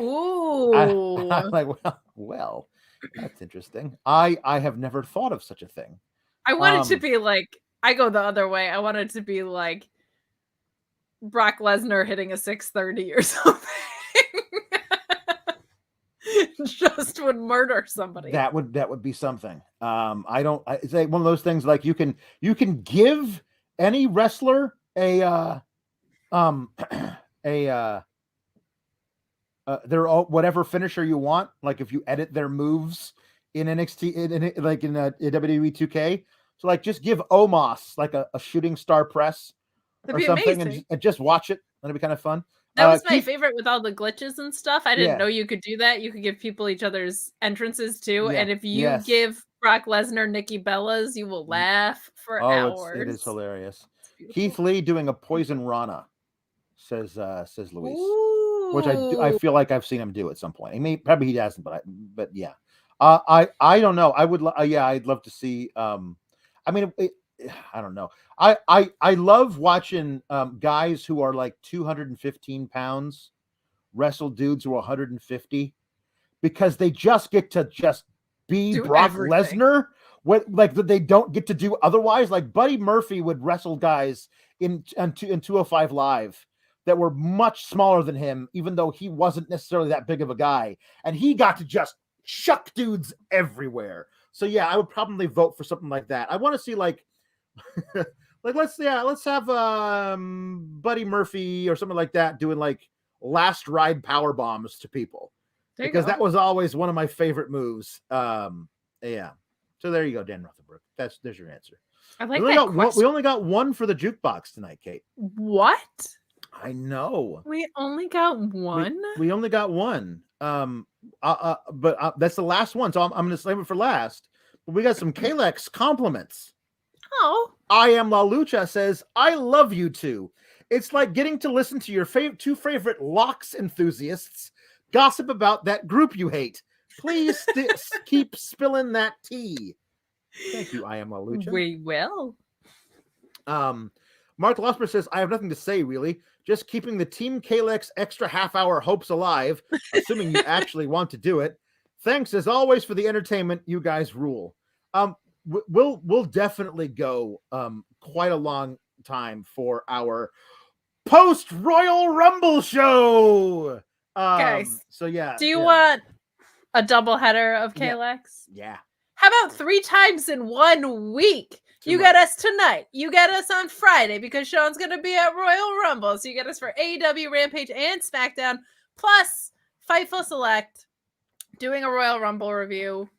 Ooh. I'm like, well, that's interesting. I have never thought of such a thing. I want it to be like, I go the other way. I want it to be like Brock Lesnar hitting a 630 or something. Just would murder somebody. That would be something. It's like one of those things like you can give any wrestler their whatever finisher you want. Like if you edit their moves in NXT, like in WWE 2K, so like just give Omos like a shooting star press or something, and just watch it. That'd be kind of fun. That was my favorite with all the glitches and stuff. I didn't know you could do that. You could give people each other's entrances too. Yeah. And if you give Brock Lesnar Nikki Bella's, you will laugh for hours. It is hilarious. Keith Lee doing a poison Rana, says Luis. Ooh. Which I feel like I've seen him do at some point. Probably he hasn't, but yeah. I don't know. I would I'd love to see. I don't know. I love watching guys who are like 215 pounds wrestle dudes who are 150 because they just get to just be Brock Lesnar. What like they don't get to do otherwise. Like Buddy Murphy would wrestle guys in 205 Live that were much smaller than him, even though he wasn't necessarily that big of a guy, and he got to just chuck dudes everywhere. So yeah, I would probably vote for something like that. I want to see like let's have Buddy Murphy or something like that doing like last ride power bombs to people, because that was always one of my favorite moves. Yeah. So there you go, Dan Rothenberg. There's your answer. I like that. We only got one for the jukebox tonight, Kate. What? I know. We only got one. We only got one. But that's the last one, so I'm going to save it for last. But we got some Kalex compliments. Oh. I Am La Lucha says, I love you two. It's like getting to listen to your two favorite locks enthusiasts gossip about that group you hate. Please keep spilling that tea. Thank you, I Am La Lucha. We will. Mark Losper says, I have nothing to say, really. Just keeping the Team Kalex extra half-hour hopes alive, assuming you actually want to do it. Thanks, as always, for the entertainment. You guys rule. We'll definitely go quite a long time for our post-Royal Rumble show. Guys, so yeah. Do you want a double header of Kalex? Yeah. How about 3 times in 1 week? You get us tonight. You get us on Friday because Sean's going to be at Royal Rumble. So you get us for AEW, Rampage, and SmackDown, plus Fightful Select, doing a Royal Rumble review.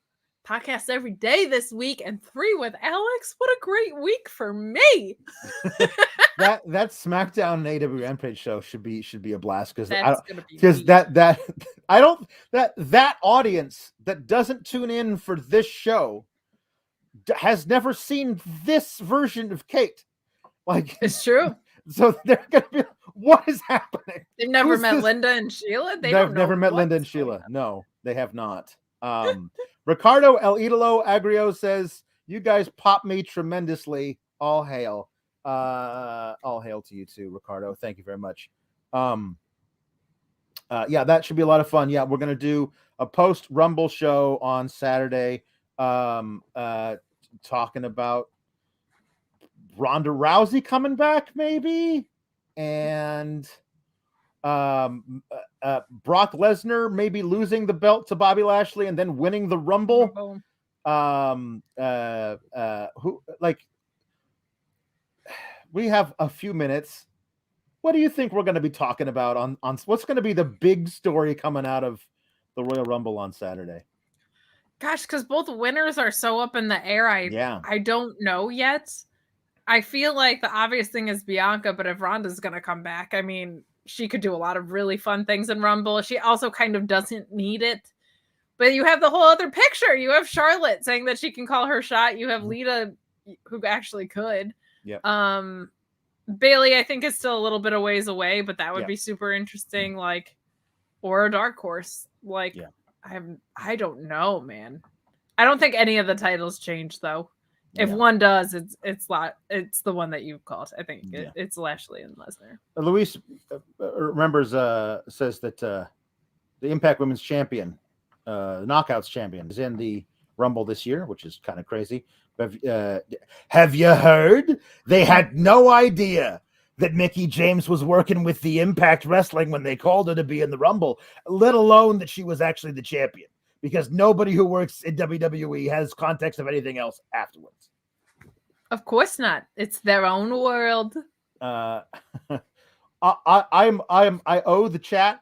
Podcast every day this week, and 3 with Alex. What a great week for me. that SmackDown and AEW Rampage show should be a blast, because that audience that doesn't tune in for this show has never seen this version of Kate. Like, it's true. So they're gonna be, what is happening? They've never met Linda and Sheila. They've never met Linda and Sheila. No, they have not. Ricardo El Idolo Agrio says, you guys pop me tremendously. All hail. All hail to you too, Ricardo. Thank you very much. Yeah, that should be a lot of fun. Yeah, we're gonna do a post Rumble show on Saturday, talking about Ronda Rousey coming back, maybe, and Brock Lesnar maybe losing the belt to Bobby Lashley and then winning the Rumble. Who like? We have a few minutes. What do you think we're going to be talking about on what's going to be the big story coming out of the Royal Rumble on Saturday? Gosh, because both winners are so up in the air. I don't know yet. I feel like the obvious thing is Bianca, but if Ronda's going to come back, I mean, she could do a lot of really fun things in Rumble. She also kind of doesn't need it. But you have the whole other picture. You have Charlotte saying that she can call her shot. You have Lita, who actually could. Yep. Bailey, I think, is still a little bit of ways away, but that would be super interesting. Like, or a dark horse. Like, I don't know, man. I don't think any of the titles change though. If one does, it's the one that you've called. I think it's Lashley and Lesnar. Luis remembers says that the Impact Women's Champion, Knockouts Champion, is in the Rumble this year, which is kind of crazy. Have you heard? They had no idea that Mickie James was working with the Impact Wrestling when they called her to be in the Rumble, let alone that she was actually the champion. Because nobody who works in WWE has context of anything else afterwards. Of course not. It's their own world. I owe the chat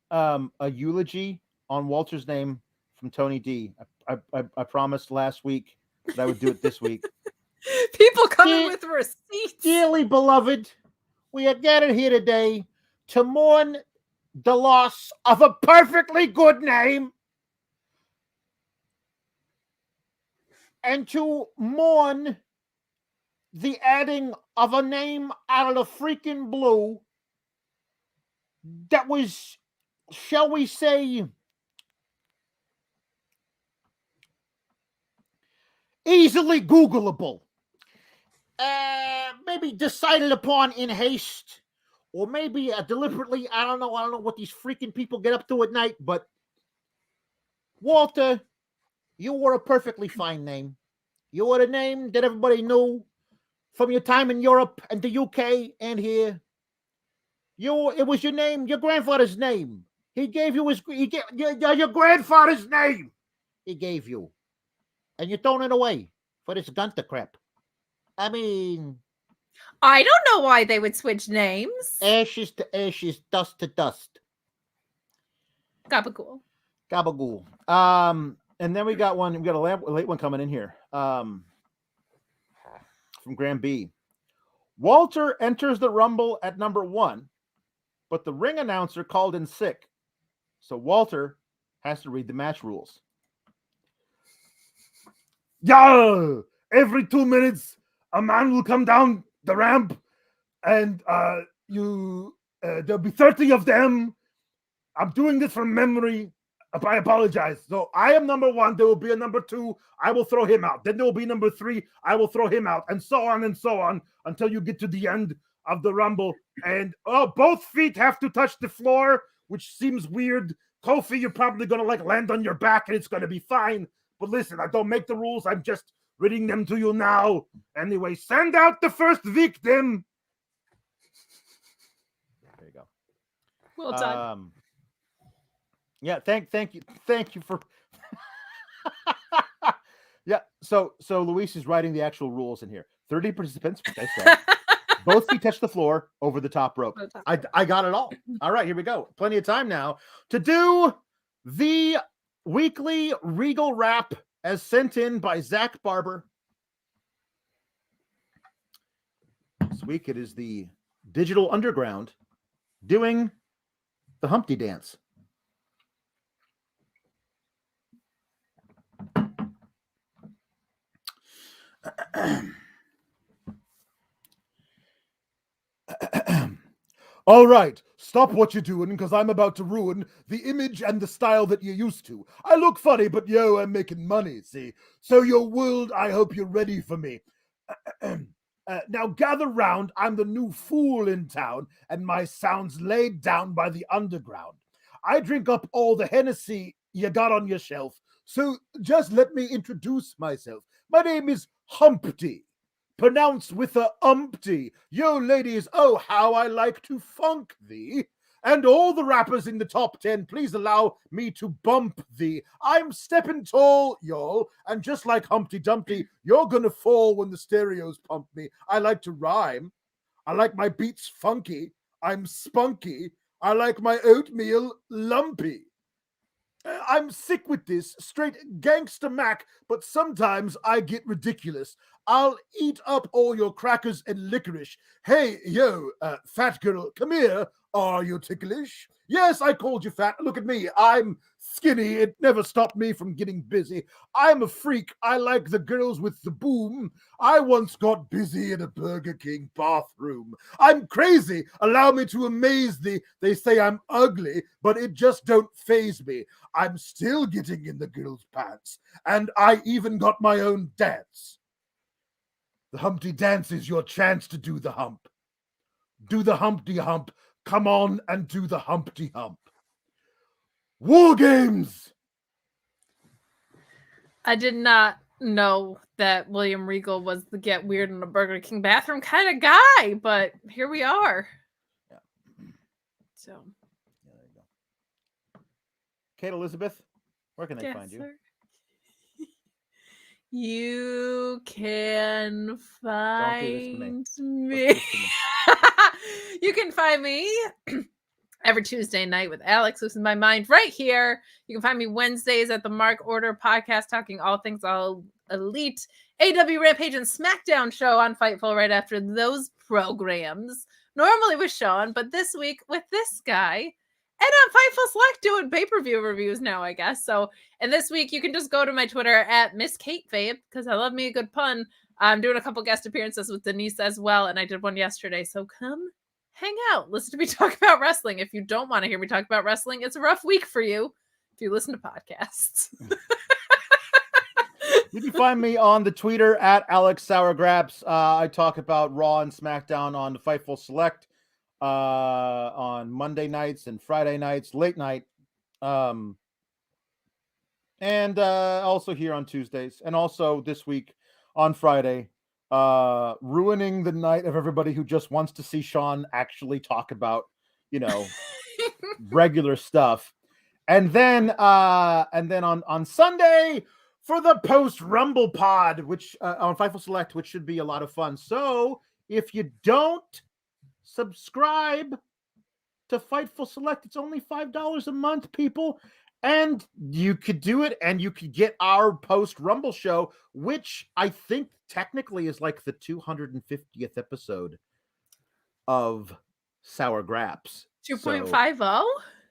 a eulogy on Walter's name from Tony D. I promised last week that I would do it this week. People coming with receipts. Dearly beloved, we are gathered here today to mourn the loss of a perfectly good name and to mourn the adding of a name out of the freaking blue that was, shall we say, easily Googleable. Maybe decided upon in haste, or maybe deliberately. I don't know what these freaking people get up to at night, but Walter, you were a perfectly fine name. You were a name that everybody knew from your time in Europe and the UK and here. It was your name, your grandfather's name. He gave you your grandfather's name. He gave you, and you're throwing it away for this Gunther crap. I mean, I don't know why they would switch names. Ashes to ashes, dust to dust. Gabagool. And then we got a late one coming in here. From Graham B. Walter enters the Rumble at number 1, but the ring announcer called in sick. So Walter has to read the match rules. Yeah, every 2 minutes, a man will come down the ramp, and there'll be 30 of them. I'm doing this from memory. I apologize. So I am number 1. There will be a number 2. I will throw him out. Then there will be number 3. I will throw him out, and so on until you get to the end of the Rumble. And both feet have to touch the floor, which seems weird. Kofi, you're probably going to land on your back, and it's going to be fine. But listen, I don't make the rules. I'm just reading them to you now. Anyway, send out the first victim. There you go. Well done. Yeah, thank you for. Yeah, so Luis is writing the actual rules in here. 30 participants. Okay, so both feet touch the floor over the top rope. I got it all. All right, here we go. Plenty of time now to do the weekly Regal Wrap as sent in by Zach Barber. This week it is the Digital Underground doing the Humpty Dance. All right, stop what you're doing, because I'm about to ruin the image and the style that you're used to. I look funny, but I'm making money, see? So your world, I hope you're ready for me. Now gather round, I'm the new fool in town, and my sound's laid down by the underground. I drink up all the Hennessy you got on your shelf, so just let me introduce myself. My name is Humpty, pronounced with a umpty. Yo, ladies, oh, how I like to funk thee. and all the rappers in the top 10, please allow me to bump thee. I'm stepping tall, y'all, and just like Humpty Dumpty, you're gonna fall when the stereos pump me. I like to rhyme. I like my beats funky. I'm spunky. I like my oatmeal lumpy. I'm sick with this, straight gangster Mac, but sometimes I get ridiculous. I'll eat up all your crackers and licorice. Hey, yo, fat girl, come here. Are you ticklish? Yes, I called you fat. Look at me. I'm skinny. It never stopped me from getting busy. I'm a freak. I like the girls with the boom. I once got busy in a Burger King bathroom. I'm crazy. Allow me to amaze thee. They say I'm ugly, but it just don't faze me. I'm still getting in the girls' pants. And I even got my own dance. The Humpty Dance is your chance to do the hump. Do the Humpty Hump. Come on and do the Humpty Hump. War Games! I did not know that William Regal was the get weird in a Burger King bathroom kind of guy, but here we are. Yeah. So. Yeah, there you go. Kate Elizabeth, where can they find you? Sir. You can find me. You can find me every Tuesday night with Alex Losing My Mind right here. You can find me Wednesdays at the Mark Order podcast, talking all things all elite, AW Rampage and SmackDown show on Fightful right after those programs. Normally with Sean, but this week with this guy. And on Fightful Select doing pay-per-view reviews now, I guess. So, and this week you can just go to my Twitter at Miss Kate Fabe, because I love me a good pun. I'm doing a couple guest appearances with Denise as well, and I did one yesterday. So come hang out. Listen to me talk about wrestling. If you don't want to hear me talk about wrestling, it's a rough week for you if you listen to podcasts. You can find me on the Twitter at Alex Sour Graps. I talk about Raw and SmackDown on the Fightful Select on Monday nights and Friday nights, late night. And also here on Tuesdays. And also this week on Friday, ruining the night of everybody who just wants to see Sean actually talk about, regular stuff. And then on Sunday for the post Rumble pod, which on Fightful Select, which should be a lot of fun. So if you don't subscribe to Fightful Select, it's only $5 a month, people. And you could do it, and you could get our post Rumble show, which I think technically is like the 250th episode of Sour Graps. 2.50?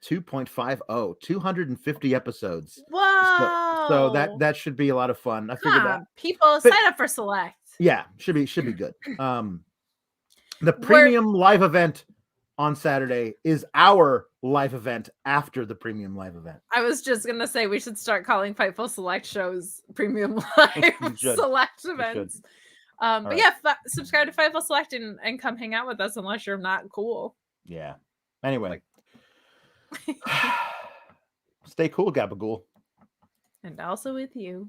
2.50, 250 episodes. Whoa! So that should be a lot of fun. I figured that people sign up for Select. Yeah, should be good. The premium live event on Saturday is our live event after the premium live event. I was just gonna say we should start calling Fightful Select shows premium live select events. But right. Subscribe to Fightful Select and come hang out with us unless you're not cool. Yeah. Anyway. Stay cool, Gabagool. And also with you.